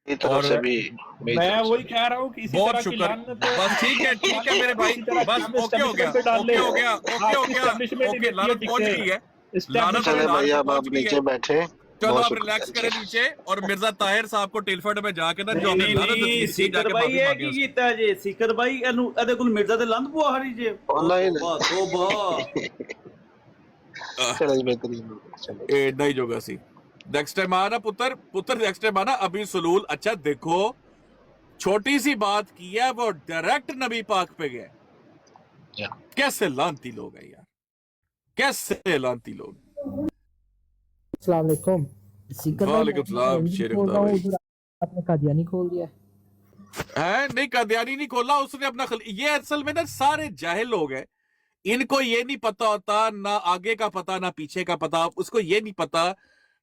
मेरी तरफ और से भी, मेरी मैं तरफ से वही भी। कह रहा हूँ कि इसी बहुत तरह की शुक्र, लानत बस ठीक है मेरे भाई, इसी तरह की बस हमें ओके हो गया, एस्टेब्लिशमेंट पे डाल ले। ओके हो गया, ओके हो आपकी गया, एस्टेब्लिशमेंट ही ओके, देती है लानत पहुंच टिकटें, गई है, लानत एस्टेब्लिशमेंट चले बिलाल भाई, पे अब पहुंच आप गई है। नीचे बैठे, चलो बहुत आप शुक्रिया रिलैक्स जी। करें नीचे, और मिर्जा ताहिर साहब को टिलफर्ड में जाके ना जो नहीं हमने नहीं लानत नहीं तस्वीर की सीकर जाके भाई माफी ये मांगे की उससे। ਕੀਤਾ ਜੇ ਸੀਕਰ ਭਾਈ ਇਹਦੇ ਕੋਲ ਮਿਰਜ਼ਾ ਤੇ ਲੰਦ ਪਵਾ ਹਰੀ ਜੇ और ਉਹ नहीं ਤੋਬਾ नहीं ਤੋਬਾ चलो जी, बेहतरीन हो गया, चलो जी। एडा ही जोगा सी। नेक्स्ट टाइम आना पुत्र, पुत्र नेक्स्ट टाइम आना। अभी सलूल, अच्छा देखो छोटी सी बात की है, वो डायरेक्ट नबी पाक पे गए। या। कैसे लानती लोग हैं यार, कैसे लानती लोग। अस्सलाम वालेकुम। सीकर भाई वालेकुम सलाम मैं शेर बोल खुदा रहा हूँ, भाई। उधर आपने कादियानी खोल दिया है नहीं, कादियानी नहीं खोला उसने अपना ये असल में ना सारे जाहिल लोग हैं, इनको ये नहीं पता होता, ना आगे का पता ना पीछे का पता। उसको ये नहीं पता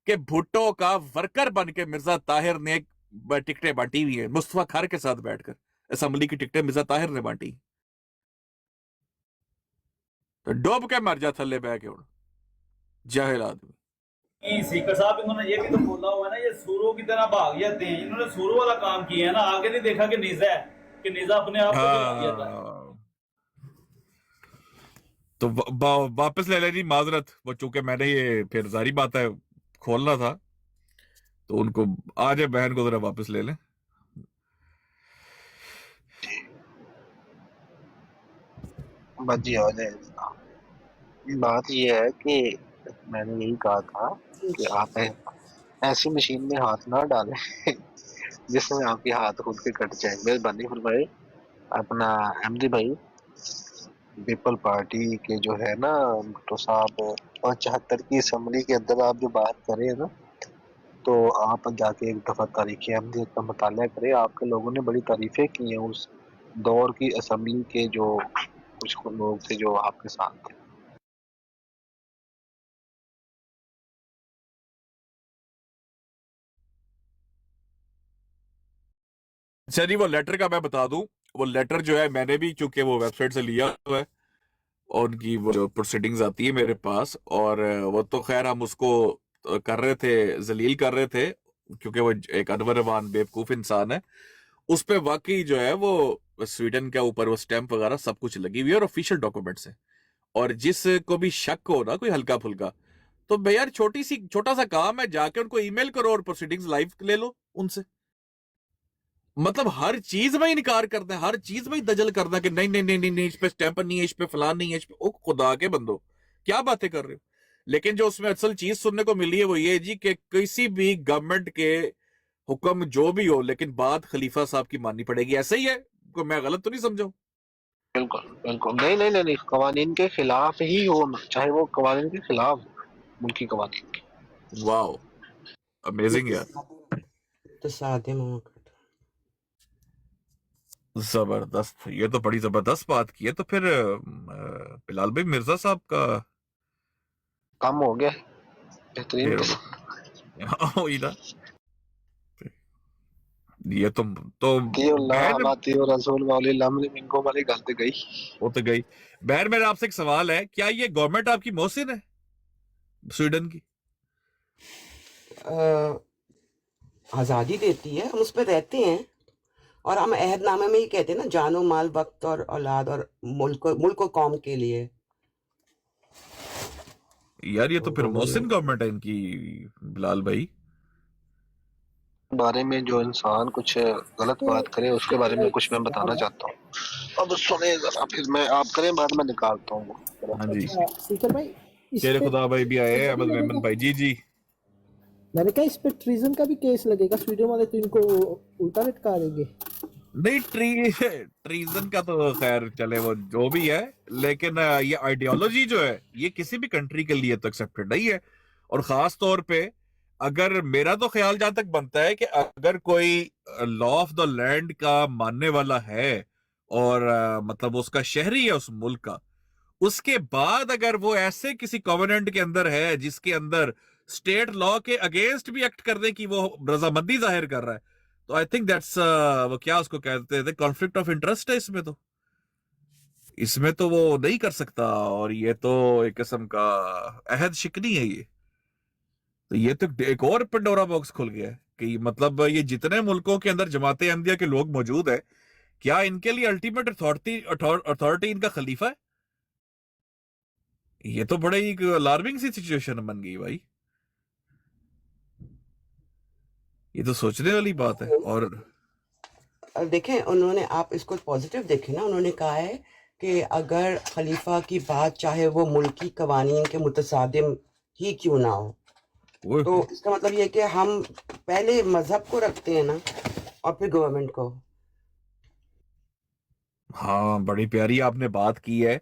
कि भुट्टो का वर्कर बन के मिर्जा ताहिर ने टिकटें बांटी हुई है, मुस्तफा खार के साथ बैठकर असेंबली की टिकटें मिर्जा ताहिर ने बांटी। तो डूब के मर जा थल्ले बह के उड़, जाहिल आदमी। सीकर साहब इन्होंने ये भी तो बोला हुआ है ना, ये सूरों की तरह भाग जाते हैं, इन्होंने सूरों वाला काम किया है ना, आगे नहीं देखा कि निजा है, कि निजा अपने आप को भाग जाता है। तो वापस ले लेनी माजरत, वो चूंकि मैंने ये फिर जारी बात है खोलना था, तो उनको आ जाए बहन को जरा वापस ले लें। बाजी आ जाए। बात ये है कि मैंने यही कहा था कि आप ऐसी मशीन में हाथ ना डालें जिसमें आपके हाथ खुद के कट जाए। मेहरबानी फरमाए। अपना एमडी भाई पीपल पार्टी के जो है ना तो साहब, और 74 की असेंबली के अंदर आप जो बात करें ना, तो आप जाके एक दफा तारीख अहमदियत का मुताला करें। आपके लोगों ने बड़ी तारीफें की हैं उस दौर की असेंबली के, जो कुछ लोग थे जो आपके साथ थे। अच्छा जी, वो लेटर का मैं बता दूं, वो लेटर जो है मैंने भी चूंकि वो वेबसाइट से लिया हुआ है, और उनकी वो जो प्रोसीडिंग्स आती है मेरे पास, और वो तो खैर हम उसको कर रहे थे, जलील कर रहे थे, क्योंकि वो एक अनवरवान बेवकूफ इंसान है। उस पे वाकई जो है वो स्वीडन के ऊपर वो स्टैंप वगैरह सब कुछ लगी हुई है और ऑफिशियल डॉक्यूमेंट्स है। और जिसको भी शक हो ना कोई हल्का फुल्का, तो भाई यार छोटा सा काम है, जाके उनको ईमेल करो और प्रोसीडिंग्स लाइव ले लो उनसे। मतलब हर चीज में इनकार करते हैं, हर चीज में दजल करना कि नहीं नहीं नहीं नहीं, नहीं इस पे स्टैंप नहीं है, इस पे फलान नहीं है, इस पे। ओ खुदा के बंदो, क्या बातें कर रहे हो। लेकिन जो उसमें असल चीज सुनने को मिली है वो ये जी कि किसी भी गवर्नमेंट के हुक्म जो भी हो, लेकिन बात खलीफा साहब की माननी पड़ेगी। ऐसा ही है, कोई मैं गलत तो नहीं समझा हूं? बिल्कुल बिल्कुल, नहीं नहीं नहीं, नहीं कवानीन के खिलाफ ही हो, चाहे वो कवानीन के खिलाफ, मुल्की कवानीन के। वाह, अमेजिंग यार। मुतसादिम होकर। जबरदस्त, ये तो बड़ी जबरदस्त बात की है। तो फिर बिलाल भाई मिर्जा साहब का काम हो गया बेहतरीन फिर वही ना, ये तो बहन वो तो गई। बहन मेरा आपसे एक सवाल है, क्या ये गवर्नमेंट आपकी मोहसिन है स्वीडन की? आज़ादी देती है, हम उस पर रहते हैं, और हम अहदनामे में ही कहते हैं ना, जानो माल वक्त और औलाद और मुल्क और कौम के लिए। यार ये तो फिर मोहसिन गवर्नमेंट है इनकी बिलाल भाई। बारे में जो इंसान कुछ गलत बात करे उसके बारे में कुछ मैं बताना चाहता हूँ। अब सुने जरा, फिर मैं आप करें बाद में निकालता हूँ। हाँ जी, सीकर भाई, इस शेर पे खुदा भाई भी आए हैं, अहमद मेमन भाई। जी जी, मैंने कहा इस पे ट्रीजन का भी केस लगेगा, स्वीडन वाले तो इनको उल्टा लटका देंगे। नहीं ट्रीजन का तो खैर चले वो जो भी है, लेकिन ये आइडियोलॉजी जो है ये किसी भी कंट्री के लिए तो एक्सेप्टेड नहीं है। और खास तौर पे अगर मेरा तो ख्याल जहां तक बनता है कि अगर कोई लॉ ऑफ द लैंड का मानने वाला है और मतलब उसका शहरी है उस मुल्क का, उसके बाद अगर वो ऐसे किसी कॉवेनेंट के अंदर है जिसके अंदर स्टेट लॉ के अगेंस्ट भी एक्ट करने की वो रजामंदी जाहिर कर रहा है, तो आई थिंक दैट्स वो क्या उसको कहते थे, कॉन्फ्लिक्ट ऑफ इंटरेस्ट है इसमें तो वो नहीं कर सकता। और ये तो एक किस्म का अहद शिकनी है ये। तो ये तो एक और पंडोरा बॉक्स खुल गया है कि मतलब ये जितने मुल्कों के अंदर जमाते अहमदिया के लोग मौजूद है, क्या इनके लिए अल्टीमेट अथॉरिटी इनका खलीफा है? ये तो बड़े ही अलार्मिंग सी सिचुएशन बन गई भाई। ये तो सोचने वाली बात है। और देखें, उन्होंने, आप इसको पॉजिटिव देखें ना, उन्होंने कहा है कि अगर खलीफा की बात चाहे वो मुल्की कवानीन के मुतसादिम ही क्यों ना हो, तो इसका मतलब ये है कि हम पहले मजहब को रखते हैं ना, और फिर गवर्नमेंट को। हाँ, बड़ी प्यारी आपने बात की है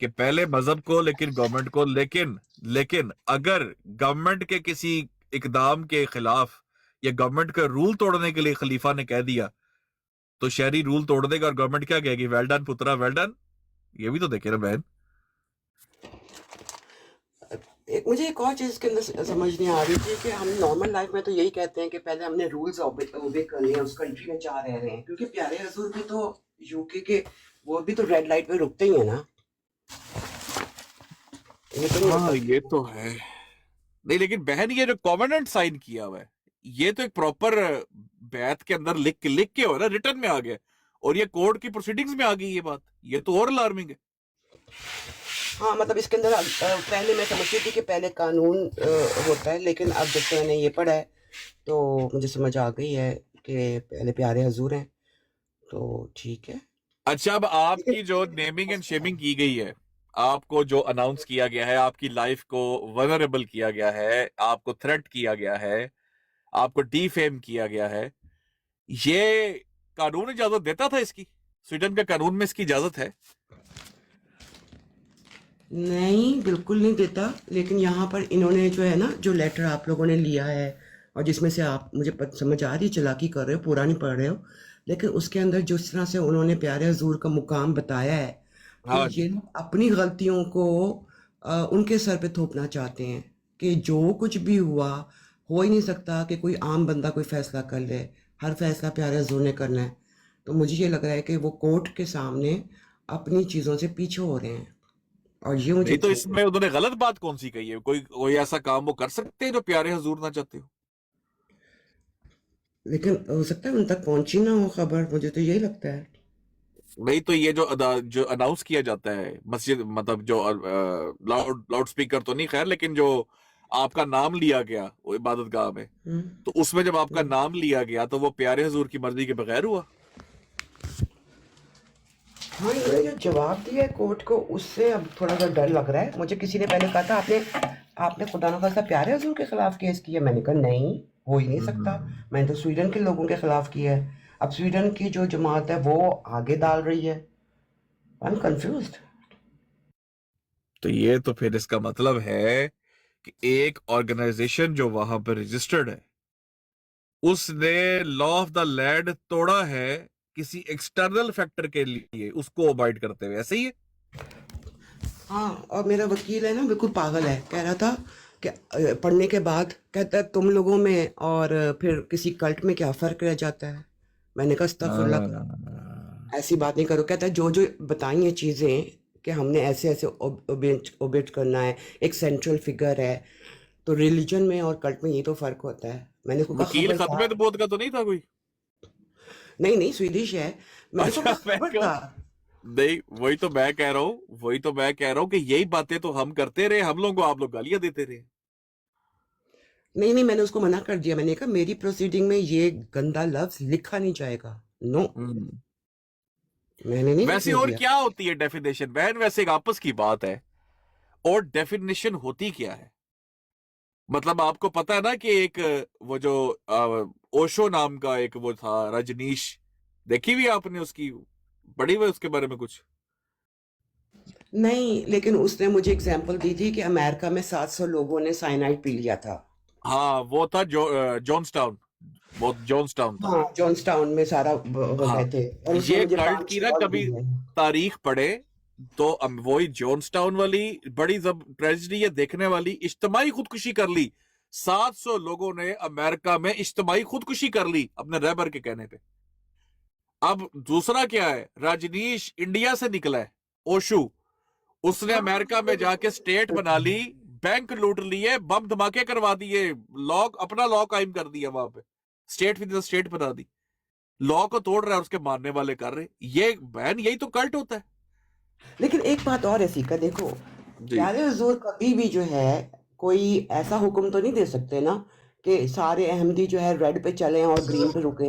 कि पहले मजहब को लेकिन गवर्नमेंट को। लेकिन अगर गवर्नमेंट के किसी इकदाम के खिलाफ या गवर्नमेंट का रूल तोड़ने के लिए खलीफा ने कह दिया, तो शहरी रूल तोड़ देगा और गवर्नमेंट क्या कहेगी? वेल डन पुत्रा, वेल डन। ये भी तो देखे ना बहन। मुझे एक और चीज़ के अंदर समझ नहीं आ रही थी कि हम नॉर्मल लाइफ में तो यही कहते हैं कि पहले हमने रूल्स ओबे करने हैं उस कंट्री में जहाँ रह रहे हैं, क्योंकि प्यारे हजूर भी तो यूके के, वो भी तो रेड लाइट पे रुकते ही है ना। ये तो हाँ ये तो है। नहीं लेकिन बहन ये जो कॉवेनेंट साइन किया हुआ है, ये तो एक प्रॉपर बैत के अंदर लिख के हो ना, रिटर्न में आ गया, और ये कोर्ट की प्रोसीडिंग्स में आ गई ये बात। ये तो और अलार्मिंग है। हाँ, मतलब इसके अंदर पहले मैं समझती थी कि पहले कानून होता है, लेकिन अब जब मैंने ये पढ़ा है तो मुझे समझ आ गई है कि पहले प्यारे हजूर हैं, तो ठीक है। अच्छा, अब आपकी जो नेमिंग एंड शेमिंग की गई है, आपको जो अनाउंस किया गया है, आपकी लाइफ को वनरेबल किया गया है, आपको थ्रेट किया गया है, आपको डीफेम किया गया है, ये कानून इजाजत देता था इसकी? स्वीडन का कानून में इसकी इजाजत है? नहीं, बिल्कुल नहीं देता। लेकिन यहाँ पर इन्होंने जो है ना, जो लेटर आप लोगों ने लिया है और जिसमें से आप, मुझे समझ आ रही चालाकी कर रहे हो, पूरा नहीं पढ़ रहे हो, लेकिन उसके अंदर जिस तरह से उन्होंने प्यारे हजूर का मुकाम बताया है कि ये अपनी गलतियों को उनके सर पे थोपना चाहते हैं कि जो कुछ भी हुआ, हो ही नहीं सकता कि कोई आम बंदा कोई फैसला कर ले, हर फैसला प्यारे हजूर ने करना है। तो मुझे ये लग रहा है कि वो कोर्ट के सामने अपनी चीज़ों से पीछे हो रहे हैं, और ये मुझे तो इसमें उन्होंने गलत बात कौन सी कही है? कोई ऐसा काम वो कर सकते हैं जो प्यारे हजूर ना चाहते हो? लेकिन हो सकता है उन तक पहुंची ना हो खबर, मुझे तो यही लगता है। नहीं तो ये जो अनाउंस किया जाता है मस्जिद, मतलब जो लाउड स्पीकर तो नहीं खैर, लेकिन जो आपका नाम लिया गया वो इबादत गाह में, तो उसमें जब आपका नाम लिया गया तो वो प्यारे हजूर की मर्जी के बगैर हुआ? हाँ, इन्होंने जो जवाब दिया है कोर्ट को, उससे अब थोड़ा सा डर लग रहा है मुझे। किसी ने पहले कहा था आपने खुदा न खास्ता प्यारे हजूर के खिलाफ केस किया। मैंने कहा नहीं, हो ही नहीं सकता, मैंने तो स्वीडन के लोगों के खिलाफ किया है। अब स्वीडन की जो जमात है वो आगे डाल रही है। I am confused. तो ये तो फिर इसका मतलब है कि एक ऑर्गेनाइजेशन जो वहां पर रजिस्टर्ड है उसने लॉ ऑफ द लैंड तोड़ा है किसी एक्सटर्नल फैक्टर के लिए, उसको अवॉइड करते हुए, ऐसे ही है। हाँ, और मेरा वकील है ना बिल्कुल पागल है, कह रहा था कि पढ़ने के बाद कहता है तुम लोगों में और फिर किसी कल्ट में क्या फर्क रह जाता है। मैंने कहा अस्तगफुरुल्लाह, ऐसी बात नहीं करो। कहता है जो जो बताई हैं चीज़ें कि हमने ऐसे ऐसे ओबेट करना है, एक सेंट्रल फिगर है, तो रिलीजन में और कल्ट में ये तो फर्क होता है। मैंने उसको कहा वकील खत्म नबूवत का तो नहीं था कोई? नहीं स्वीडिश है। मैंने उसको कहा खबर था। नहीं, वही तो मैं कह रहा हूँ कि यही बातें तो हम करते रहे, हम लोगों को आप लोग गालियां देते रहे। नहीं, मैंने उसको मना कर दिया। मैंने कहा मेरी प्रोसीडिंग में ये गंदा लफ्ज लिखा नहीं जाएगा। नो, मैंने नहीं वैसे लिखने और दिया। क्या होती है डेफिनेशन बहन? वैसे एक आपस की बात है, और डेफिनेशन होती क्या है? मतलब आपको पता है ना कि एक वो जो ओशो नाम का एक वो था, रजनीश, देखी भी आपने उसकी, पढ़ी हुई उसके बारे में कुछ? नहीं, लेकिन उसने मुझे एग्जांपल दी थी कि अमेरिका में 700 लोगों ने साइनाइड पी लिया था। हाँ, वो था जॉन्सटाउन, वो जॉन्सटाउन था। हाँ, जॉन्सटाउन में सारा हो हाँ, गए थे। और उसने ये मुझे कल्ट 5 की ना और कभी दिए। तारीख पढ़े तो वही जॉन्सटाउन वाली बड़ी जब ट्रेजेडी है देखने वाली, इज्तिमाई खुदकुशी कर ली। 700 लोगों ने अमेरिका में इज्तिमाई खुदकुशी कर ली अपने रहबर के कहने पे। अब दूसरा क्या है, रजनीश इंडिया से निकला है, ओशू, उसने अमेरिका में जाके स्टेट बना ली, बैंक लूट लिए, बम धमाके करवा दिए, अपना लॉ कायम कर दिया वहां पे, स्टेट विद स्टेट बना दी, लॉ को तोड़ रहा है, उसके मानने वाले कर रहे। ये बहन यही तो कल्ट होता है। लेकिन एक बात और है सीका, देखो प्यारे हुजूर कभी भी जो है कोई ऐसा हुक्म तो नहीं दे सकते ना कि सारे अहमदी जो है रेड पे चलें और ग्रीन पे रुके।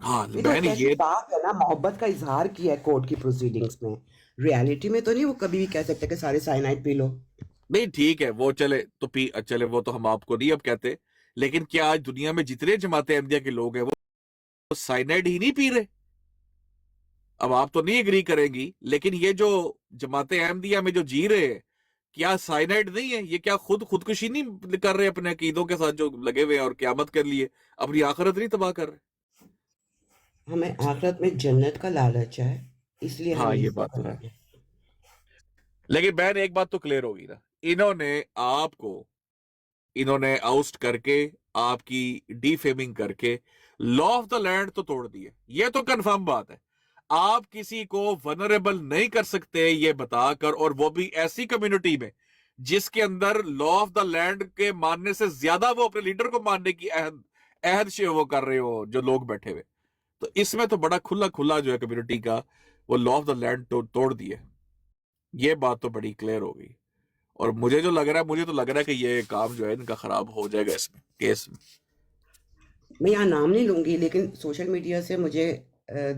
हाँ ये तो बहन, कैसी ये बात है ना, मोहब्बत का इजहार किया है कोर्ट की प्रोसीडिंग्स में। रियलिटी में तो नहीं वो कभी भी कह सकते कि सारे साइनाइड पी लो। नहीं, ठीक है, वो चले तो चले, वो तो हम आपको नहीं अब कहते, लेकिन क्या आज दुनिया में जितने जमाते अहमदिया के लोग हैं वो साइनाइड ही नहीं पी रहे? अब आप तो नहीं एग्री करेंगी, लेकिन ये जो जमाते अहमदिया में जो जी रहे हैं, क्या साइनाइड नहीं है? ये क्या खुदकुशी नहीं कर रहे अपने अकीदों के साथ जो लगे हुए हैं, और क़यामत के लिए अपनी आखिरत नहीं तबाह कर रहे? हमें आखिरत में जन्नत का लालच है, इसलिए हाँ, हम ये सब बात तो कर है। रहे हैं। लेकिन बहन एक बात तो क्लियर होगी ना, इन्होंने आउस्ट करके, आपकी डिफेमिंग करके लॉ ऑफ द लैंड तो तोड़ दिए, ये तो कंफर्म बात है। आप किसी को वनरेबल नहीं कर सकते ये बताकर, और वो भी ऐसी कम्युनिटी में जिसके अंदर लॉ ऑफ द लैंड के मानने से ज्यादा वो अपने लीडर को मानने की अहद से वो कर रहे हो जो लोग बैठे हुए। तो इसमें तो बड़ा खुला जो है कम्युनिटी का वो लॉ ऑफ द लैंड तोड़ दिए, ये बात तो बड़ी क्लियर हो गई। और मुझे तो लग रहा है कि ये काम जो है इनका खराब हो जाएगा इसमें केस में। मैं यहाँ नाम नहीं लूंगी, लेकिन सोशल मीडिया से मुझे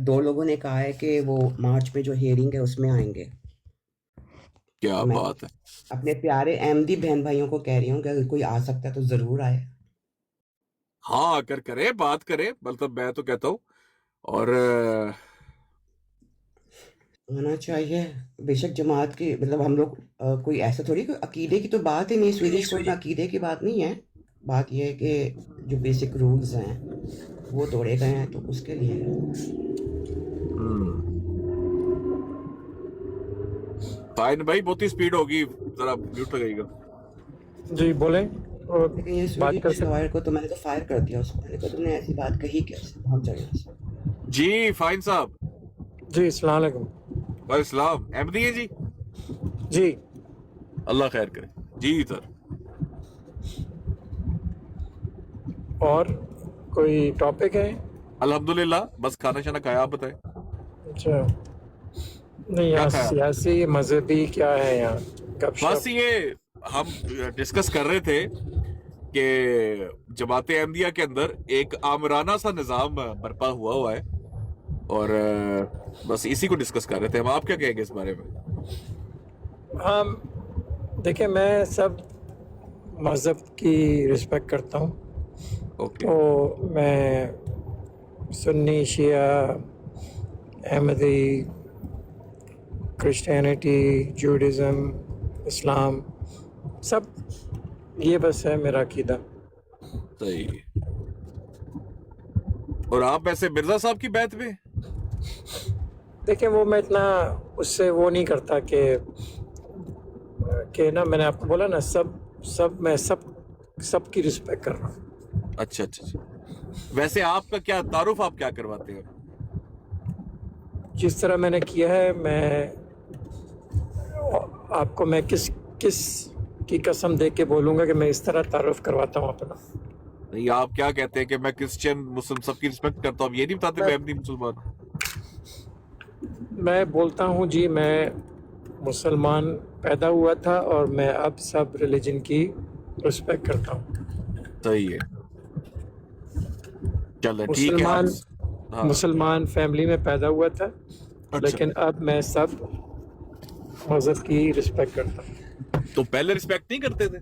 2 लोगों ने कहा है कि वो मार्च में जो हियरिंग है उसमें आएंगे। क्या तो मैं बात है। अपने प्यारे अहमदी बहन भाइयों को कह रही हूँ कि अगर कोई आ सकता है तो जरूर आए। हाँ, अगर करे बात करे, मतलब मैं तो कहता हूँ, और आना चाहिए। बेशक जमात की, मतलब हम लोग कोई ऐसा थोड़ी, कोई अकीदे की तो बात ही नहीं, स्वीडिश कोर्ट में अकीदे की बात नहीं है। बात यह है कि जो बेसिक रूल्स हैं वो तोड़े गए हैं, तो उसके लिए फाइन भाई बहुत ही स्पीड होगी, जरा म्यूट लगेगा। जी बोले। लेकिन ये स्वीडिश लॉयर को तो मैंने तो फायर कर दिया उसको। मैंने कहा तुमने ऐसी बात कही कैसे, भाग जाओ यहाँ से। जी फाइन साहब। जी अस्सलाम वालेकुम। वालेकुम, अहमदी है जी? जी अल्लाह खैर करे जी सर। और कोई टॉपिक है? अल्हम्दुलिल्लाह, बस खाना शाना खाया, आप बताएं। अच्छा, नहीं यहाँ सियासी मजहबी क्या है यहाँ बस ये हम डिस्कस कर रहे थे कि जमाते अहमदिया के अंदर एक आमराना सा निज़ाम बर्पा हुआ है, और बस इसी को डिस्कस कर रहे थे हम। आप क्या कहेंगे इस बारे में? हाँ देखिए, मैं सब मज़हब की रिस्पेक्ट करता हूँ। तो मैं सुन्नी, शिया, अहमदी, क्रिश्चियनिटी, जूडिज़म, इस्लाम, सब ये बस है मेरा अकीदा। सही। और आप वैसे मिर्जा साहब की बैत में? देखिए वो मैं इतना उससे वो नहीं करता कि ना, मैंने आपको बोला ना, मैं सबकी रिस्पेक्ट कर रहा हूँ। अच्छा। वैसे आपका क्या तारुफ, आप क्या करवाते हैं? जिस तरह मैंने किया है, मैं किस की कसम दे के बोलूंगा कि मैं इस तरह तारुफ करवाता हूँ अपना। नहीं, आप क्या कहते हैं कि मैं क्रिश्चियन मुस्लिम सबकी रिस्पेक्ट करता हूँ, ये नहीं बताते मैं अपनी मुसलमान? मैं बोलता हूँ जी, मैं मुसलमान पैदा हुआ था और मैं अब सब रिलीजन की रिस्पेक्ट करता हूँ। सही है, चलो ठीक है। हाँ। मुसलमान फैमिली में पैदा हुआ था। अच्छा। लेकिन अब मैं सब मजहब की रिस्पेक्ट करता हूँ। तो पहले रिस्पेक्ट नहीं करते थे?